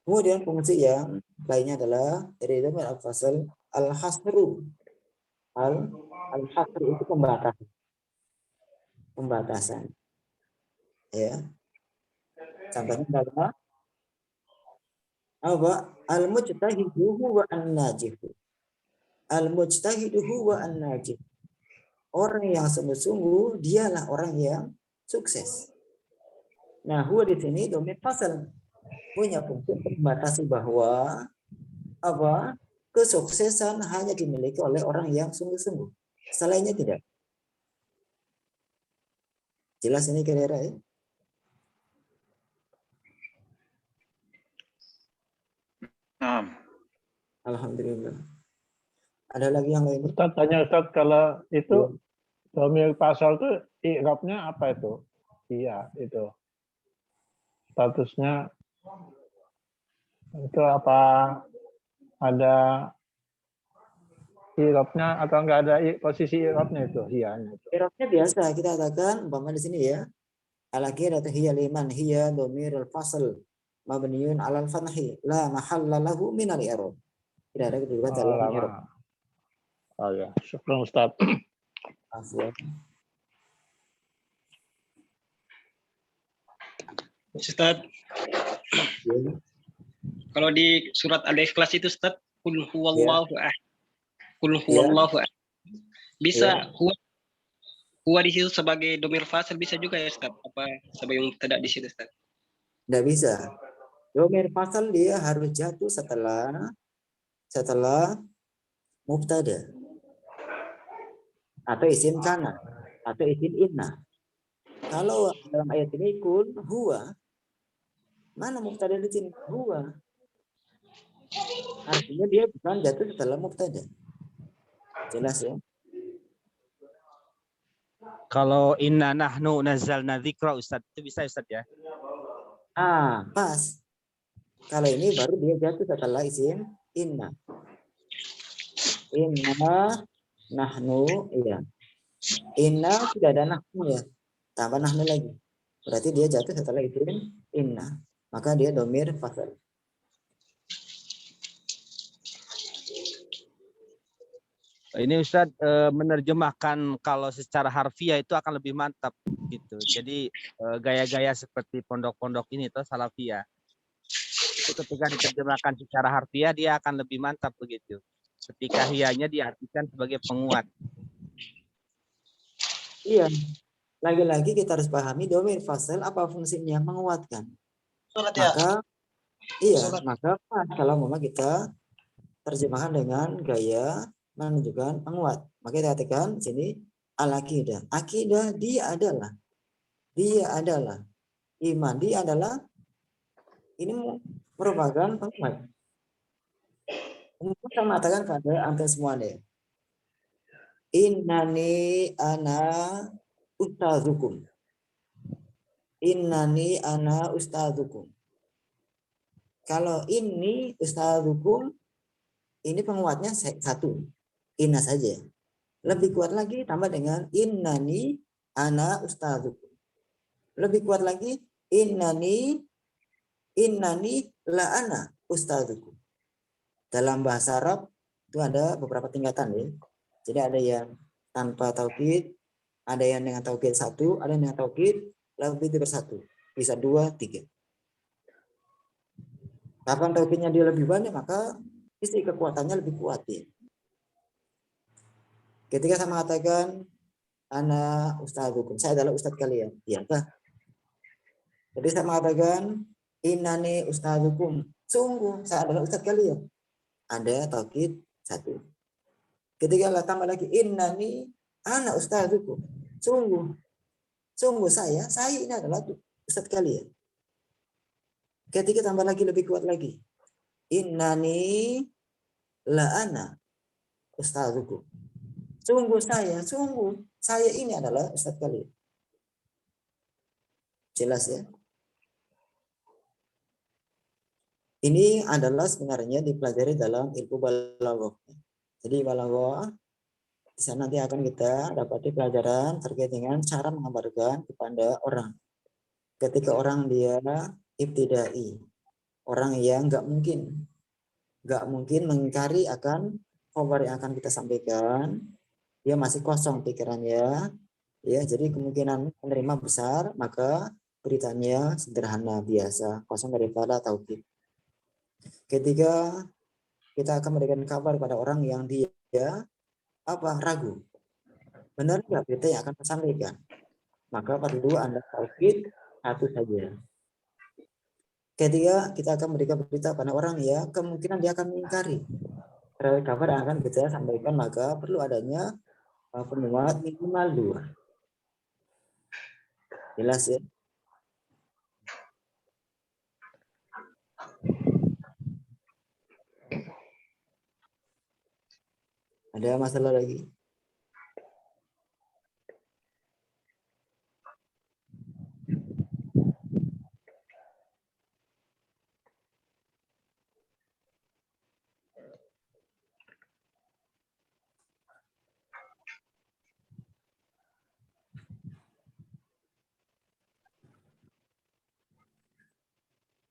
Kemudian fungsi yang lainnya adalah dari domir al-fasal al-hasru. Al-hasru itu pembatasan. Ya. Contohnya adalah apa? Al-mujtahidu wa an-najihu. Al-mujtahidu huwa an-najih. Orang yang sungguh-sungguh dialah orang yang sukses. Nah, huwa di sini domir fasal punya fungsi untuk membatasi bahwa apa? Kesuksesan hanya dimiliki oleh orang yang sungguh-sungguh. Selainnya tidak. Jelas ini kira-kira ya? Alhamdulillah. Ada lagi yang lain? Ustaz tanya Ustaz, kalau itu domir pasal itu i'rabnya apa itu? Iya, itu. Statusnya itu apa ada i'rabnya atau enggak ada posisi i'rabnya itu? Hiyanya itu. I'rabnya biasa kita katakan umpama di sini ya. Al-aqidatu hiya liman hiya dhamirul fasl mabniun 'alal fathi la mahalla lahu min al-i'rab. Tidak ada kedudukan dalam i'rab. Oh ya, syukran Ustaz. Afwan. Ustaz, Ya. kalau di surat Al-Ikhlas itu Ustaz, kul huwallahu ahad. Kul Ya. huwallahu ahad. Bisa Ya. huwa di situ sebagai domir fasal bisa juga ya Ustaz? Apa sebagai mubtada di situ Ustaz? Tidak bisa. Domir fasal dia harus jatuh setelah mubtada atau isim kana atau isim inna. Kalau dalam ayat ini kul huwa, mana mubtada di sini? Huwa. Artinya dia bukan jatuh setelah mubtada. Jelas ya? Kalau inna nahnu nazzalna dzikra Ustaz, itu bisa Ustaz ya? Pas. Kalau ini baru dia jatuh setelah isim inna. Inna nahnu, iya. Inna tidak ada nahnu ya. Tambah nahnu lagi. Berarti dia jatuh setelah isim inna. Maka dia domir fasal. Ini Ustaz menerjemahkan kalau secara harfiah itu akan lebih mantap gitu. Jadi gaya-gaya seperti pondok-pondok ini itu salafiyah. Itu ketika diterjemahkan secara harfiah dia akan lebih mantap begitu. Ketika hiyanya diartikan sebagai penguat. Iya. Lagi-lagi kita harus pahami domir fasal apa fungsinya? Menguatkan. Maka maka kalau memang kita terjemahkan dengan gaya menunjukkan penguat. Maka kita katakan sini al-aqidah. Aqidah dia adalah iman, dia adalah ini merupakan penguat. Kemudian saya mengatakan pada antum semuanya. Innani ana ustazukum. Innani ana ustazukum. Kalau ini ustazukum, ini penguatnya satu. Inna saja. Lebih kuat lagi tambah dengan innani ana ustazukum. Lebih kuat lagi innani la ana ustazukum. Dalam bahasa Arab itu ada beberapa tingkatan ya. Jadi ada yang tanpa taukid, ada yang dengan taukid satu, ada yang dengan taukid lebih dari satu. Bisa 2, 3. Kapan taukidnya dia lebih banyak, maka isi kekuatannya lebih kuat ya. Ketika saya mengatakan ana ustadzukum, saya adalah ustadz kalian. Iya kah? Jadi saya mengatakan innani ustadzukum, sungguh saya adalah ustadz kalian. Ada taukid satu. Ketika tambah lagi innani ana ustadzukum, sungguh saya ini adalah ustadz kalian. Ketika tambah lagi lebih kuat lagi, innani la ana ustadzukum. Sungguh saya ini adalah ustadz kalian. Jelas ya? Ini adalah sebenarnya dipelajari dalam ilmu balaghah. Jadi balaghah di sana nanti akan kita dapati pelajaran terkait dengan cara mengabarkan kepada orang. Ketika orang dia ibtidai, orang yang nggak mungkin mengingkari akan khabar yang akan kita sampaikan, dia masih kosong pikirannya, ya. Jadi kemungkinan penerima besar, maka beritanya sederhana biasa, kosong daripada taukid. Ketika kita akan memberikan kabar pada orang yang dia ragu. Benar nggak berita yang akan saya sampaikan? Maka perlu Anda taukid satu saja. Ketiga, kita akan memberikan berita pada orang ya kemungkinan dia akan mengingkari terhadap kabar yang akan kita sampaikan, maka perlu adanya penguat minimal 2. Jelas ya? Ada masalah lagi?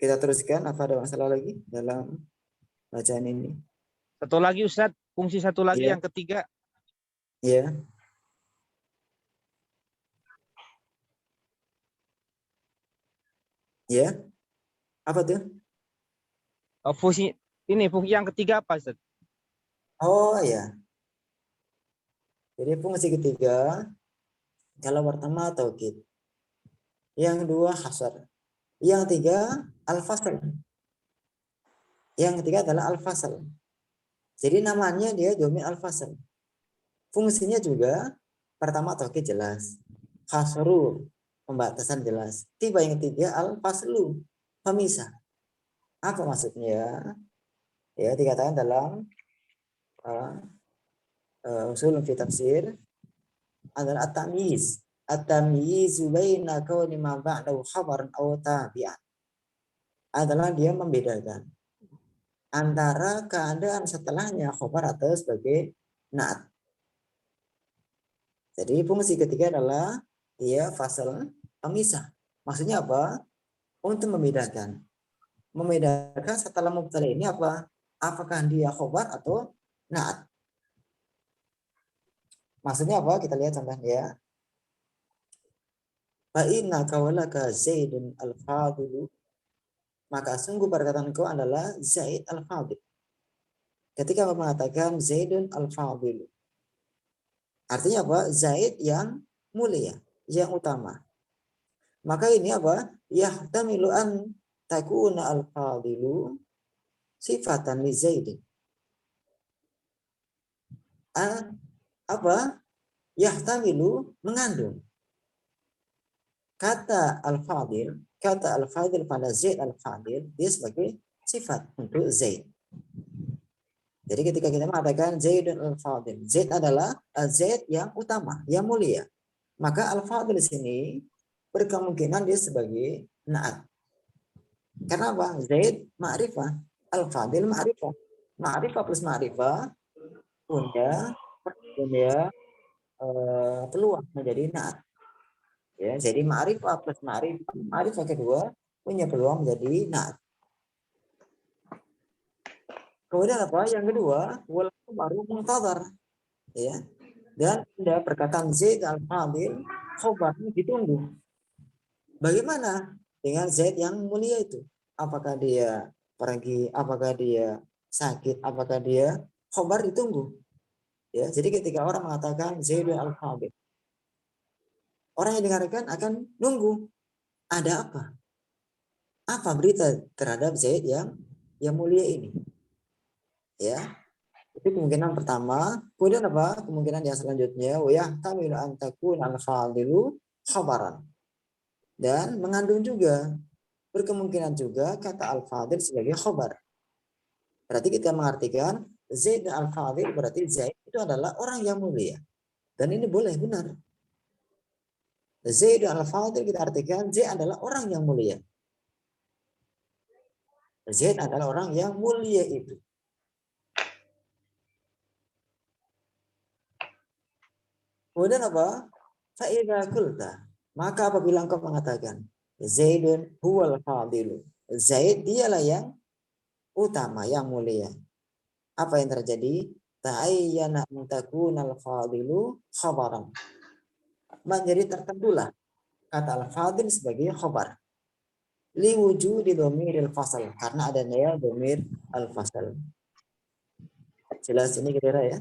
Kita teruskan, apa ada masalah lagi dalam bacaan ini? Satu lagi Ustadz, fungsi satu lagi Iya. yang ketiga. Ya. Ya. Apa tuh? Fungsi yang ketiga apa Ustadz? Oh ya. Jadi fungsi ketiga kalau pertama taukid. Yang kedua hasar. Yang ketiga al-fasl. Yang ketiga adalah al-fasl. Jadi namanya dia domir al-fasl. Fungsinya juga pertama taukid jelas. Hasru pembatasan jelas. Tiba yang ketiga al-faslu pemisah. Apa maksudnya? Ya dikatakan dalam usul fi tafsir adalah at-tamyiz. At-tamyiz baina kauni ma ba'dahu khabaran aw tabi'an. Adalah dia membedakan antara keadaan setelahnya khabar atau sebagai na'at. Jadi fungsi ketiga adalah dia fasal pemisah. Maksudnya apa? Untuk membedakan. Membedakan setelah mubtada ini apa? Apakah dia khabar atau na'at? Maksudnya apa? Kita lihat contohnya. Fa inna kawalaka Zaidun al-Fadilu. Maka sungguh perkataan kau adalah Zaid al-Fadil. Ketika mengatakan Zaidun al-Fadilu. Artinya apa? Zaid yang mulia, yang utama. Maka ini apa? Yahtamilu an takuna al-Fadilu sifatan li Zaidin. Apa? Yahtamilu mengandung. Kata al-Fadil pada Zaid al-Fadil, dia sebagai sifat untuk Zaid. Jadi ketika kita mengatakan Zaidun al-Fadil, Zaid adalah Zaid yang utama, yang mulia. Maka al-Fadil di sini berkemungkinan dia sebagai na'at. Karena apa? Zaid ma'rifah, al-Fadil ma'rifah. Ma'rifah plus ma'rifah punya peluang menjadi na'at. Ya, jadi ma'rifah plus ma'rifah kedua punya peluang menjadi na'at. Kemudian apa? Yang kedua, wal baru muntazar. Ya. Dan ada perkataan Zaid al-Fadil, khabarnya ditunggu. Bagaimana dengan Zaid yang mulia itu? Apakah dia pergi, apakah dia sakit, apakah dia khabar ditunggu. Ya, jadi ketika orang mengatakan Zaid al-Fadil, orang yang dengarkan akan nunggu. Ada apa? Apa berita terhadap Zaid yang mulia ini? Ya, itu kemungkinan pertama. Kemudian apa? Kemungkinan yang selanjutnya, yahtamilu an takuna al-fadilu khabaran. Dan mengandung juga, berkemungkinan juga kata al-fadil sebagai khabar. Berarti kita mengartikan Zaid al-fadil berarti Zaid itu adalah orang yang mulia. Dan ini boleh, benar. Zaid al-fadil kita artikan Zaid adalah orang yang mulia. Zaid adalah orang yang mulia itu. Kemudian apa? Fa'idha kulta. Maka apabila engkau mengatakan Zaidun huwal fadilu. Zaid dialah yang utama, yang mulia. Apa yang terjadi? Ta'ayyana an takunal fadilu khabaran. Menjadi tertentulah kata al-fadil sebagai khabar. Li wujudi dhamiril fasal. Karena adanya dhamir al-fasal. Jelas ini kira-kira ya.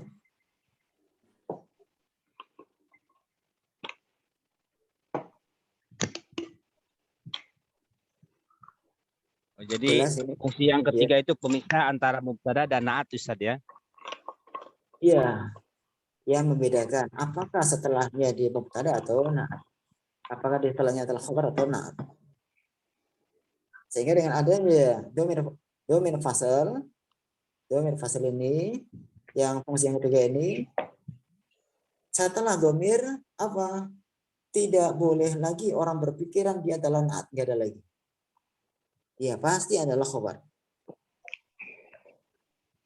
Jadi Jelas ini. fungsi yang ketiga itu pemisah antara mubtada dan naat, Ustaz ya. Iya. Yang membedakan apakah setelahnya dia mubtada atau naat. Apakah di setelahnya adalah khabar atau naat. Sehingga dengan adanya domir fasal ini yang fungsi yang ketiga ini, setelah domir apa? Tidak boleh lagi orang berpikiran dia adalah naat, nggak ada lagi. Ya pasti adalah khabar.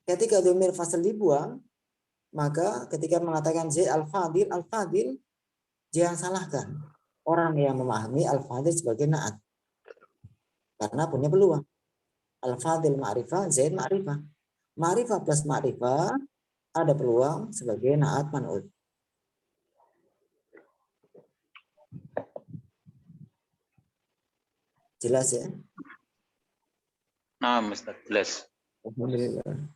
Ketika domir fasal dibuang, maka ketika mengatakan Zaid al-Fadil, jangan salahkan orang yang memahami al-Fadil sebagai naat. Karena punya peluang. Al-Fadil ma'rifah, Zaid ma'rifah. Ma'rifah plus ma'rifah ada peluang sebagai naat man'ud. Jelas ya? Nah, Ustaz, jelas. Alhamdulillah.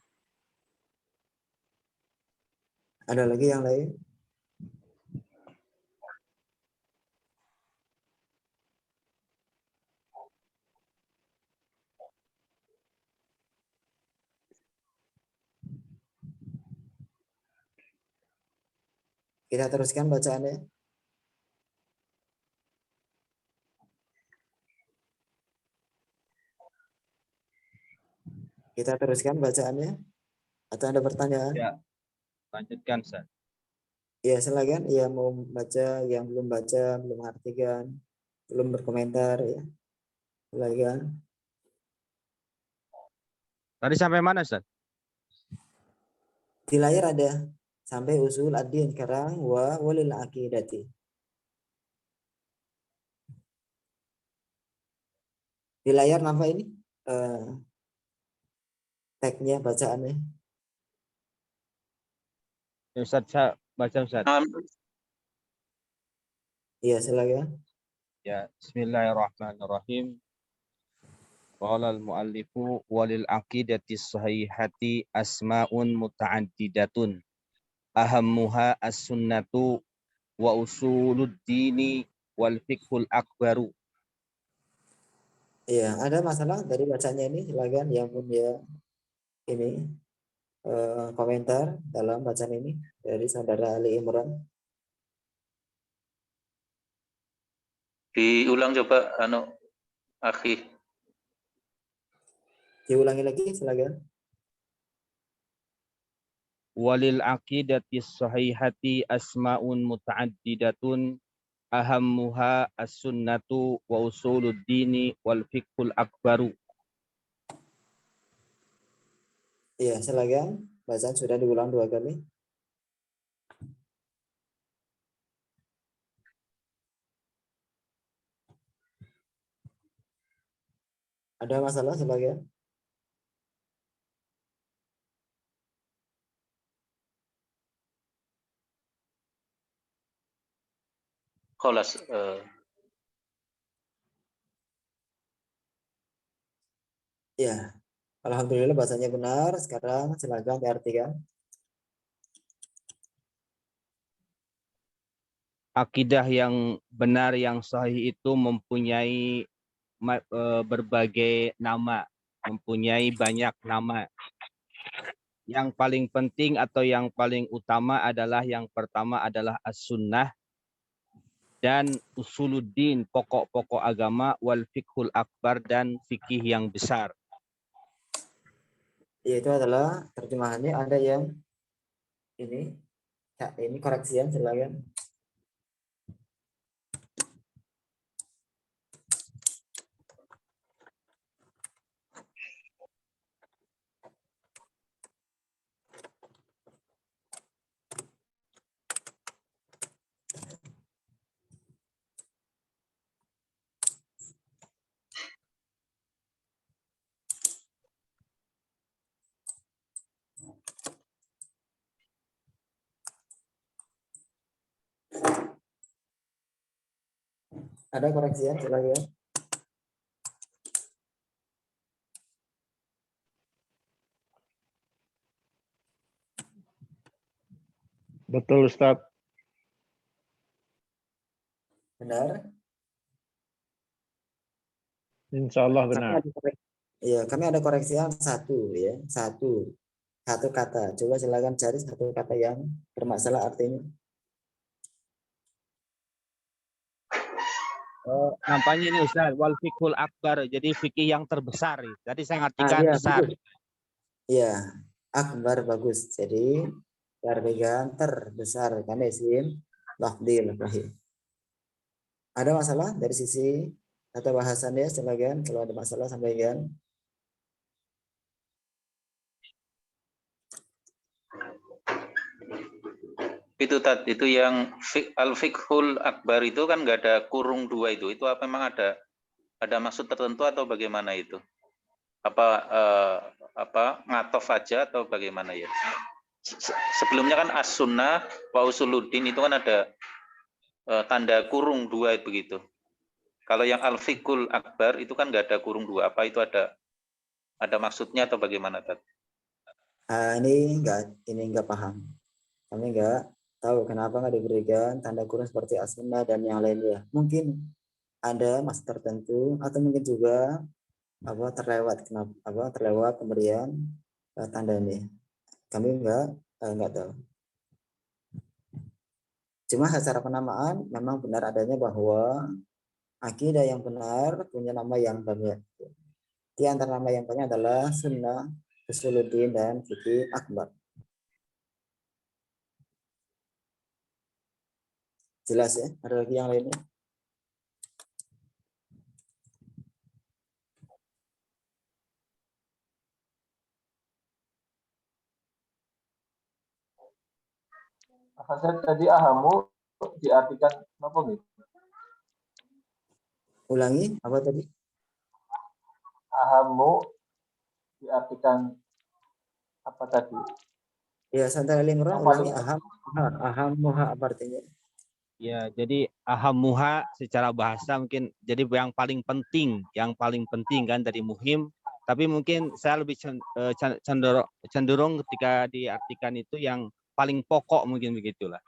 Ada lagi yang lain? Kita teruskan bacaannya. Kita teruskan bacaannya. Atau ada pertanyaan? Ya, lanjutkan, Ustaz. Ya, silakan. Ya, mau baca, yang belum baca, belum mengartikan, belum berkomentar ya. Silakan. Tadi sampai mana, Ustaz? Di layar ada sampai usul ad-din, sekarang walil aqidati. Di layar nampak ini tagnya, bacaannya. Ya, Ustaz, saya baca, Ustaz. Iya, silakan. Ya, bismillahirrahmanirrahim. Qala al-muallifu walil aqidati sahihati asma'un muta'addidatun. Ahammuha as-sunnatu wa usuluddini wal fiqhul akbaru. Iya, ada masalah dari bacanya ini, silakan yang punya ini komentar dalam bacaan ini dari saudara Ali Imran. Diulang coba, akhi. Diulangi lagi, silakan. Walil aqidati sahihati asma'un muta'addidatun. Ahammuha as-sunnatu wa usuluddini wal fiqhul akbaru. Iya, silakan. Bacaan sudah diulang 2 kali. Ada masalah, silakan. Kholas. Ya, alhamdulillah bahasanya benar. Sekarang silakan diartikan. Akidah yang benar, yang sahih itu mempunyai berbagai nama, mempunyai banyak nama. Yang paling penting atau yang paling utama adalah yang pertama adalah as-sunnah dan usuluddin, pokok-pokok agama, wal fiqhul akbar, dan fikih yang besar. Yaitu adalah terjemahannya, ada yang ini koreksian, silakan. Ada koreksian, silakan. Betul Ustaz. Benar? Insya Allah Kami benar. ada koreksi, ya, kami ada koreksi yang satu ya, satu kata. Coba silakan cari satu kata yang bermasalah artinya. Nampaknya ini Ustaz, wal fiqhul akbar. Jadi fikih yang terbesar. Jadi saya artikan Iya, besar. bagus. Iya, akbar bagus. Jadi perbedaan terbesar karena isim lafdil wahid. Ada masalah dari sisi atau bahasannya silakan, kalau ada masalah sampaikan. Itu yang al-fiqhul akbar itu kan nggak ada kurung dua itu. Itu apa memang ada maksud tertentu atau bagaimana itu? Apa ngatof aja atau bagaimana ya? Sebelumnya kan as-sunnah wa usuluddin itu kan ada tanda kurung dua begitu. Kalau yang al-fiqhul akbar itu kan nggak ada kurung dua. Apa itu ada maksudnya atau bagaimana, Tat? Ini enggak paham. Kami enggak tahu kenapa nggak diberikan tanda kurung seperti as-sunnah dan yang lainnya. Mungkin ada maksud tertentu atau mungkin juga terlewat pemberian tanda ini. Kami enggak tahu. Cuma secara penamaan memang benar adanya bahwa akidah yang benar punya nama yang banyak. Di antara nama yang banyak adalah sunnah, usuluddin, dan fikih akbar. Jelas ya? Ada lagi yang lainnya? Hasan tadi ahamu diartikan apa gitu? Ulangi, apa tadi? Ahamu diartikan apa tadi? Ya, Santara Limran, Yang ulangi paling aham muha apa artinya? Ya, jadi ahamuha secara bahasa mungkin jadi yang paling penting kan dari muhim. Tapi mungkin saya lebih cenderung ketika diartikan itu yang paling pokok mungkin begitulah.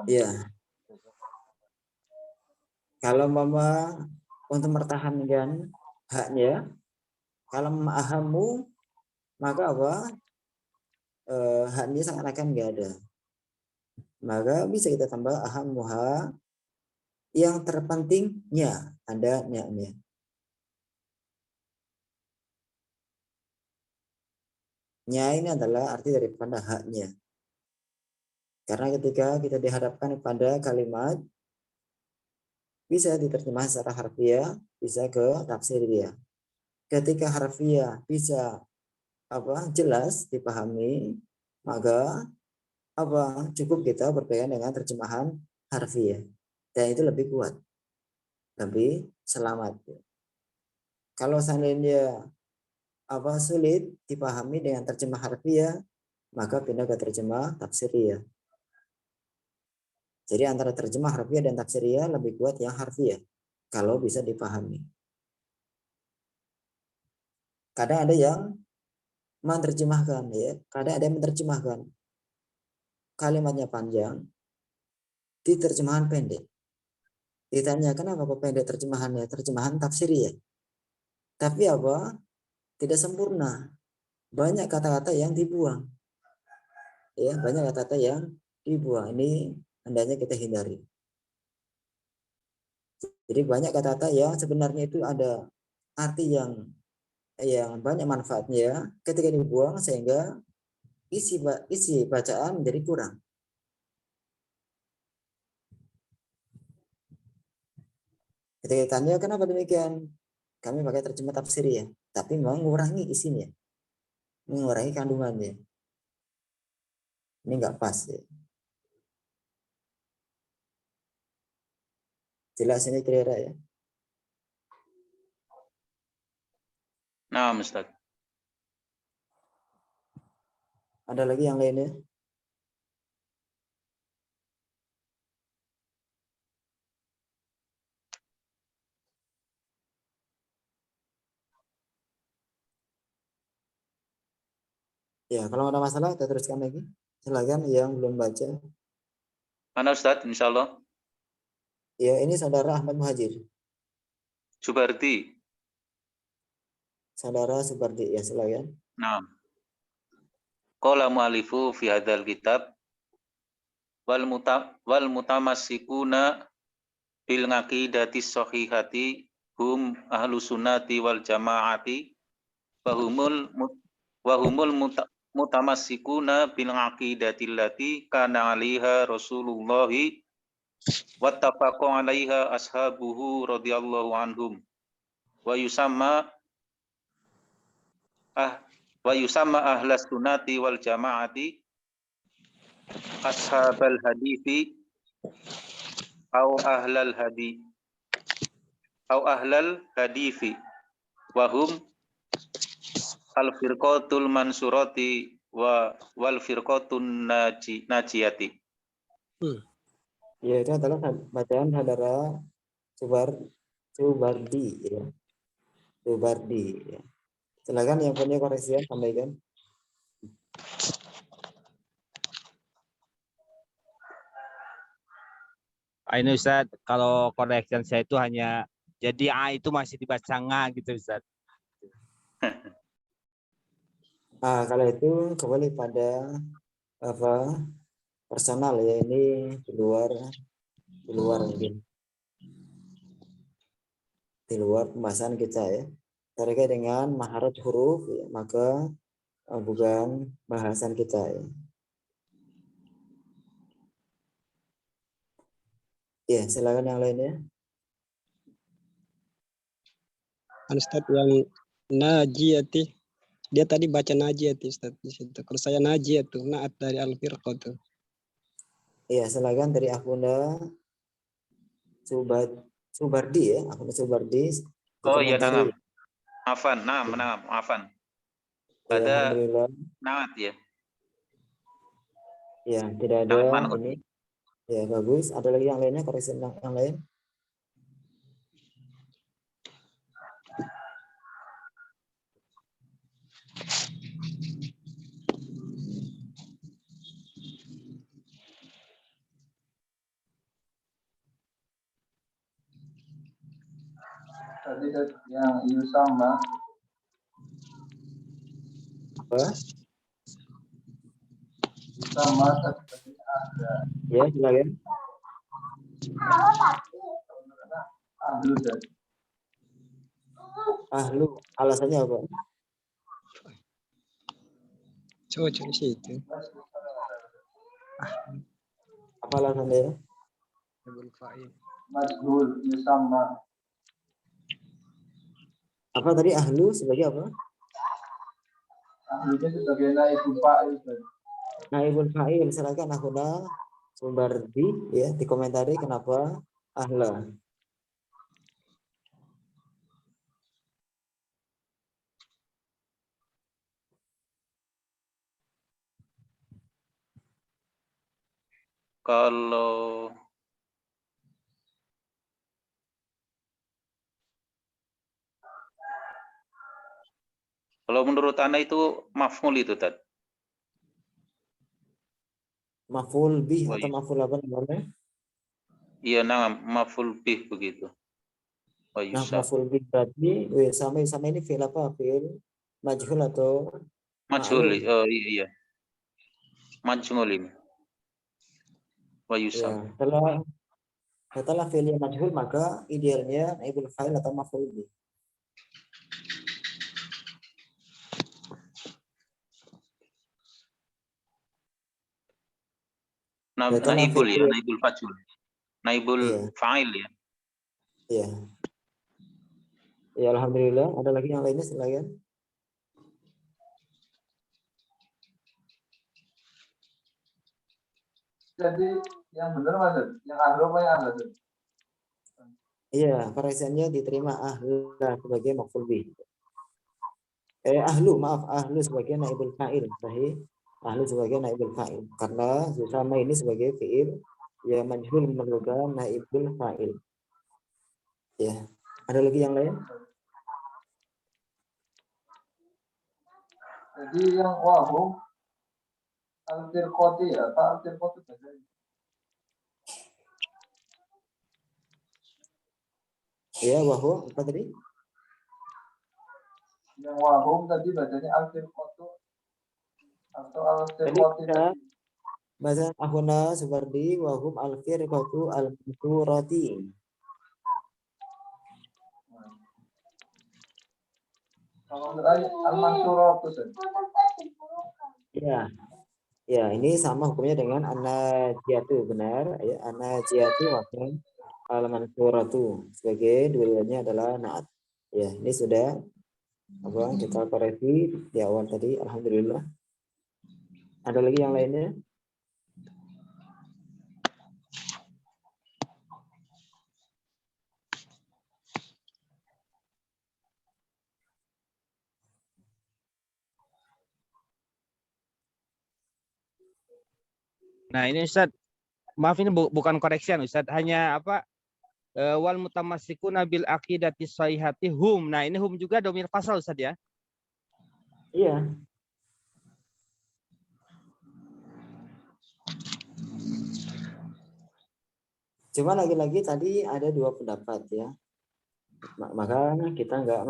Ya, kalau mama untuk mempertahankan haknya, kalau ahamu maka apa? Haknya seakan-akan nggak ada. Maka bisa kita tambah ahamuha yang terpentingnya ada nya. Nya ini adalah arti daripada haknya. Karena ketika kita dihadapkan pada kalimat bisa diterjemah secara harfiah, bisa ke tafsiriyah. Ketika harfiah bisa jelas dipahami, maka cukup kita berpegang dengan terjemahan harfiah. Dan itu lebih kuat, lebih selamat. Kalau seandainya sulit dipahami dengan terjemah harfiah, maka pindah ke terjemah tafsiriyah. Jadi antara terjemah harfiah dan tafsiriyah lebih kuat yang harfiah kalau bisa dipahami. Kadang ada yang menerjemahkan ya, kadang ada yang menerjemahkan kalimatnya panjang di terjemahan pendek. Ditanya kenapa kok pendek terjemahannya? Terjemahan tafsiriyah. Tapi tidak sempurna. Banyak kata-kata yang dibuang. Ya, banyak kata-kata yang dibuang. Ini hendaknya kita hindari. Jadi banyak kata-kata yang sebenarnya itu ada arti yang banyak manfaatnya, ketika dibuang sehingga isi bacaan menjadi kurang. Ketika ditanya kenapa demikian, kami pakai terjemah tafsiriyah, tapi mengurangi isinya, mengurangi kandungannya. Ini nggak pas ya. Jelas ini kira-kira ya. Nah, Ustaz. Ada lagi yang lainnya? Ya, kalau ada masalah kita teruskan lagi. Silakan yang belum baca. Mana Ustadz? Insya Allah. Ya, ini saudara Ahmad Muhajir. Subardi. Saudara Subardi, ya silakan. Nah. Qala mu'alifu fi hadzal kitab wal mutamassikuna bil aqidati shahihati hum ahlus sunnati wal jamaati wa humul mutamassikuna bil aqidati allati kana 'alaiha Rasulullah wattafaqu 'alaiha ashabuhu radhiyallahu anhum wa yusamma ahlas sunnati wal jamaati ashabal hadithi au ahlal hadithi wa hum al firqatul mansurati wal firqatun najiyati. Ya, itu adalah bacaan saudara Subardi, ya. Subardi, ya. Silakan yang punya koreksi sampaikan. Ini Ustaz, kalau correction saya itu hanya jadi A itu masih dibaca nga gitu Ustaz. Kalau itu kembali pada apa personal ya, ini di luar mungkin di luar pembahasan kita ya. Terkait dengan maharaj huruf ya, maka bukan bahasan kita ya. Ya, silakan yang lainnya. Ustaz yang najiyati, dia tadi baca najiyati Ustaz di situ. Kalau saya najiyatu, naat dari al-firqah tuh. Iya, silakan dari Akunda Subardi ya, Akunda Subardi. Oh iya, na'am. Afan, na'am, afan. Ya, Ada alhamdulillah. naat ya. Ya, tidak ada ini. Ya, bagus. Ada lagi yang lainnya, koreksi yang lain? Tadi yang Yusama. Apa? Yusama tadi ada. Ya, silakan. Ahlu, alasannya apa? Coba situ. Apa alasannya? Majhul Yusama. Apa tadi ahlu sebagai apa? Ahlunya sebagai naibul fa'il. Naibul fa'il, silakan Akunda Subardi ya, dikomentari kenapa ahla. Kalau menurut Anda itu maf'ul itu, Tad? Maf'ul bih Oh, atau iya. maf'ul apa namanya? Iya, maf'ul bih begitu. Oh, Nah, Yusam. maf'ul bih berarti sama ini fi'il apa? Fi'il majhul atau Majhul. ma'lum? Oh iya. Majhul ini. Wa Yusam. Ya, setelah fi'il majhul maka idealnya naibul fa'il atau maf'ul bih. Naibul ya, naibul fajul. Naibul fa'il ya. Iya. Ya, alhamdulillah. Ada lagi yang lainnya, silakan. Jadi yang benar Mas, yang ahlu apa yang ahlu? Iya, koreksinya diterima ahla sebagai maf'ul bih. Ahlu sebagai naibul fa'il, sahih. Ahlu sebagai naibul fa'il karena sama ini sebagai fi'il ya majhul memerlukan naibul fa'il. Ya, ada lagi yang lain? Jadi yang wahu Al-Firqati ya, apa Al-Firqati bahasa Ya, wahum apa tadi? yang wahum tadi bacanya Al-Firqatu atau Tadi Al-Firqati kita tadi. bahasa ahuna seperti wahum al-firqatu al-mansurati. Kalau untuk Al-Mansuratu saja. Ya, ya ini sama hukumnya dengan an-najiyatu, benar ya, an-najiyatu wahum al-mansuratu, sebagai dua-duanya adalah naat. Ya, ini sudah apa kita koreksi di awal tadi, alhamdulillah. Ada lagi yang lainnya? Nah, ini Ustaz, maaf ini bukan koreksian Ustaz, hanya apa wal mutamassikuna bil aqidati shahihati hum. Nah, ini hum juga domir fasal Ustaz ya. Iya. Cuma lagi-lagi tadi ada dua pendapat ya. Maka kita nggak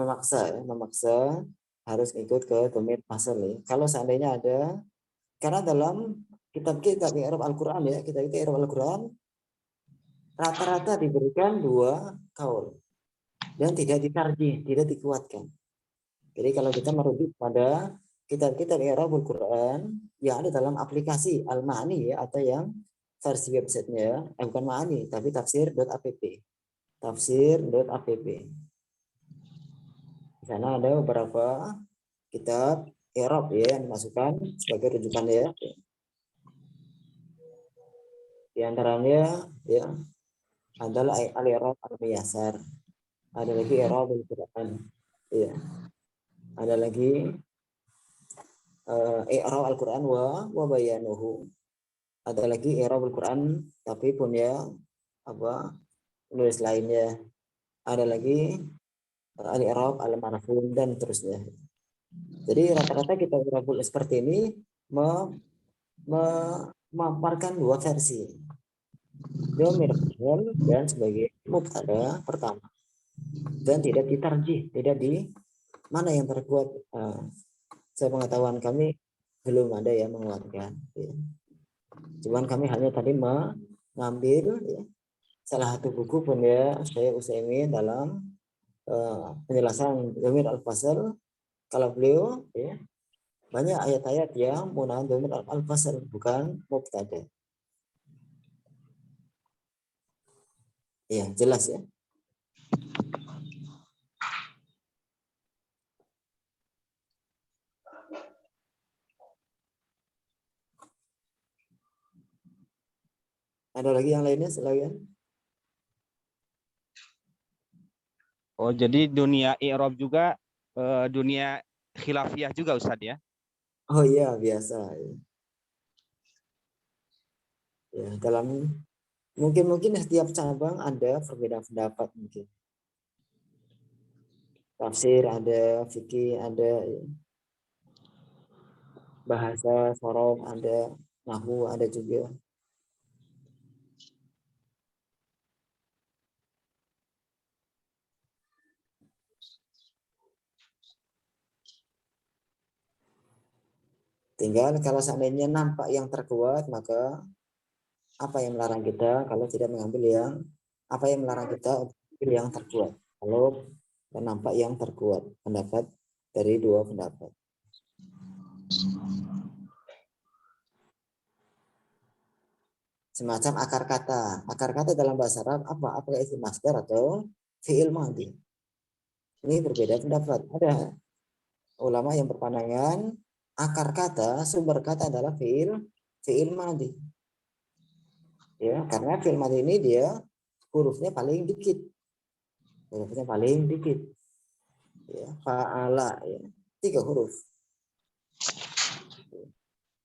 memaksa harus ikut ke domir fasal ya. Kalau seandainya ada, karena dalam kitab-kitab i'rab Al-Quran ya, kita i'rab Al-Quran rata-rata diberikan dua kaul dan tidak ditarjih, tidak dikuatkan. Jadi kalau kita merujuk pada kitab-kitab i'rab Al-Quran yang ada dalam aplikasi Al-Ma'ani ya, atau yang versi websitenya bukan Ma'ani tapi tafsir.app. Tafsir.app. Di sana ada beberapa kitab i'rab ya yang dimasukkan sebagai rujukan ya. Di antaranya ya adalah al-i'rab al-muyassar. Ada lagi i'rab al-Quran. Ya. Ada lagi i'rab Al-Quran wa bayanuhu. Ada lagi i'rab Al-Quran tapi punya apa penulis lainnya. Ada lagi al-i'rab al-marfu' dan terusnya. Jadi rata-rata kita i'rab seperti ini memaparkan dua versi. Domir fa'il dan sebagai mubtada pertama. Dan tidak ditarjih, tidak di mana yang terkuat. Sepengetahuan kami belum ada yang menguatkan. Ya. Cuman kami hanya tadi mengambil ya, salah satu buku punya Syekh Utsaimin dalam penjelasan domir al-fasl. Kalau beliau ya, banyak ayat-ayat yang menggunakan domir al-fasl bukan mubtada. Ya, jelas ya. Ada lagi yang lainnya selain? Oh, jadi dunia i'rab juga dunia khilafiyah juga Ustaz ya. Oh iya, biasa. Ya, dalam mungkin setiap cabang ada perbedaan pendapat mungkin. Tafsir ada, fikih ada, ya. Bahasa sorof ada, nahwu ada juga. Tinggal kalau seandainya nampak yang terkuat, maka apa yang melarang kita kalau tidak mengambil yang, apa yang melarang kita untuk mengambil yang terkuat? Kalau nampak yang terkuat, pendapat dari dua pendapat. Semacam akar kata. Akar kata dalam bahasa Arab apa? Apakah itu masdar atau fi'il madhi? Ini berbeda pendapat. Ada ulama yang berpandangan akar kata, sumber kata adalah fi'il madhi. Ya, karena fi'il madhi ini dia hurufnya paling dikit. Hurufnya paling dikit. Ya, fa'ala ya. 3 huruf.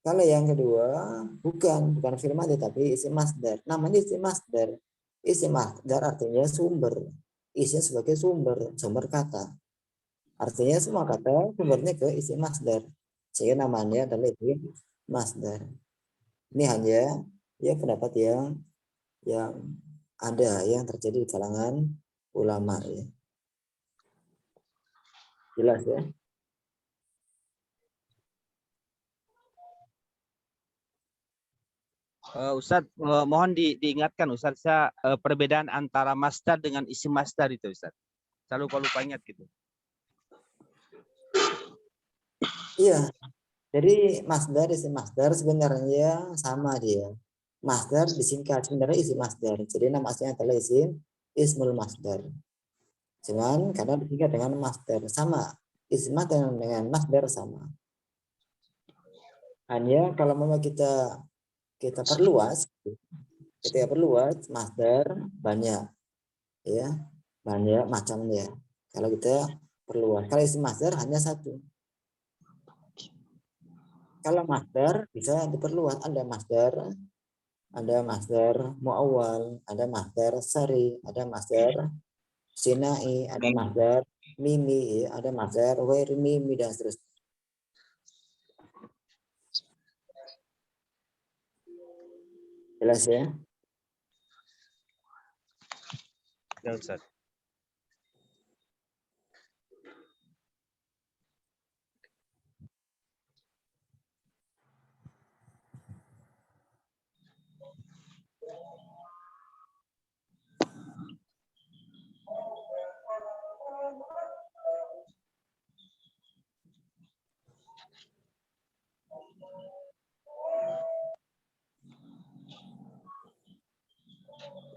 Kalau yang kedua bukan fi'il madhi tapi isim masdar. Namanya isim masdar. Isim masdar artinya sumber. Isinya sebagai sumber kata. Artinya semua kata sumbernya ke isim masdar. Sehingga namanya adalah isim masdar. Ini hanya ya pendapat yang ada yang terjadi di kalangan ulama ya. Jelas ya? Ustadz, mohon diingatkan Ustadz, perbedaan antara masdar dengan isim masdar itu Ustadz. Saya lupa ingat gitu. Iya. Jadi masdar, isim masdar sebenarnya sama dia. Masdar disingkat sebenarnya isim masdar. Jadi nama aslinya adalah ismul masdar. Cuman karena disingkat dengan masdar sama. Isim masdar dengan masdar sama. Hanya kalau mau kita perluas, masdar banyak, ya banyak macamnya. Kalau kita perluas, kalau isim masdar hanya satu. Kalau masdar bisa diperluas, ada masdar muawwal, ada masdar sari, ada masdar sinai, ada masdar mimi, ada masdar ghair mimi dan seterusnya. Jelas ya? Ya Ustadz.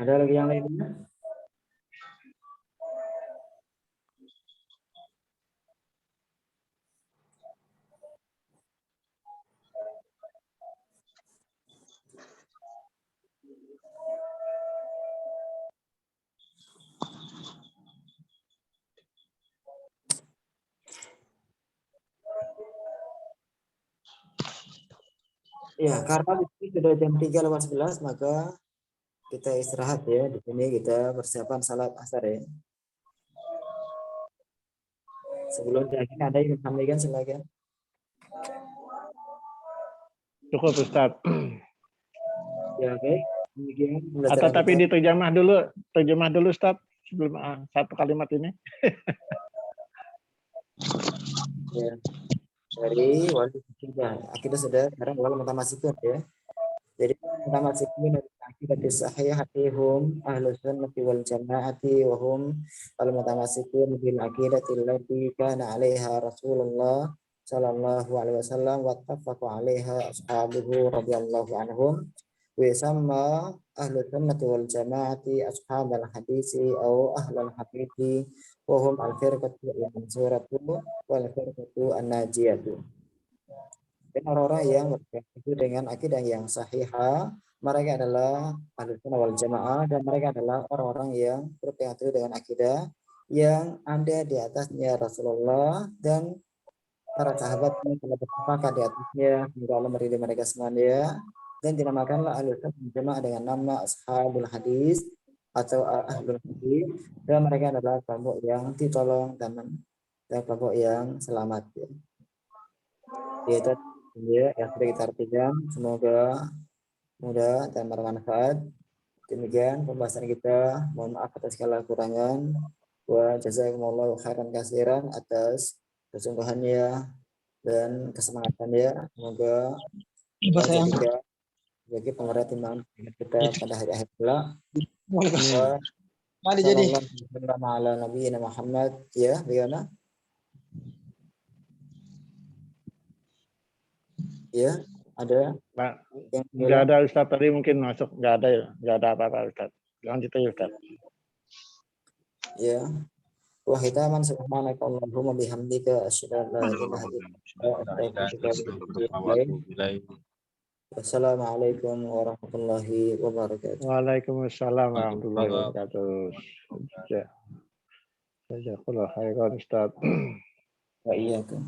Ada lagi yang lainnya? Ya, karena di sini sudah jam 3:11, maka kita istirahat ya. Di sini kita persiapan salat asar ya. Sebelum terakhir ada yang sampaikan silakan. Cukup Ustadz. Ya, oke. Demikian Atau pembelajaran tapi kita. terjemah dulu Ustadz sebelum satu kalimat ini. Ya. Dari wali akidah sudah sekarang wal mutamasikun ya. Jadi mutamasikun dari akidah sahihatihum ahlus sunnati wal jamaati wa hum al mutamasikun bil aqidati allati kana 'alaiha Rasulullah sallallahu alaihi wasallam wa tafaqa 'alaiha ashabuhu radhiyallahu anhum. Wa sama ahlus sunnati wal jamaati ashabal hadisi au ahlul hadisi wa hum al firqatu al-mansuratu wal firqatu an-najiyatu. Dan orang-orang yang berpegang dengan akidah yang sahihah, mereka adalah ahlus sunnah wal jamaah dan mereka adalah orang-orang yang berpegang teguh dengan akidah yang ada di atasnya Rasulullah dan para sahabatnya telah bersepakat di atasnya. Semoga Allah meridai mereka semuanya. Dan dinamakanlah ahlus sunnah wal jamaah dengan nama ashabul hadis atau ahlul hadis, dan mereka adalah kelompok yang ditolong dan kelompok yang selamat ya. Yaitu ya, yang sudah kita artikan, semoga mudah dan bermanfaat. Demikian pembahasan kita. Mohon maaf atas segala kekurangan. Wa jazakumullahu khairan katsiran atas kesungguhannya dan kesemangatannya. Semoga jadikan bagi pengerat iman kita pada hari akhir kelak. Mari jadi. Sallallahu ala nabiyina Muhammad ya, bagaimana? Ya, ada Nah, yang nggak ada Ustadz tadi mungkin masuk, nggak ada apa-apa Ustadz. Lanjut aja Ustadz. ya. Wa hitaman subhanaka Allahumma bihamdika asyhadu an la ilaha illa anta. Wassalamualaikum warahmatullahi wabarakatuh. Waalaikumsalam warahmatullahi wabarakatuh. Jazakallahu khairan Ustadz. Wa iyyakum.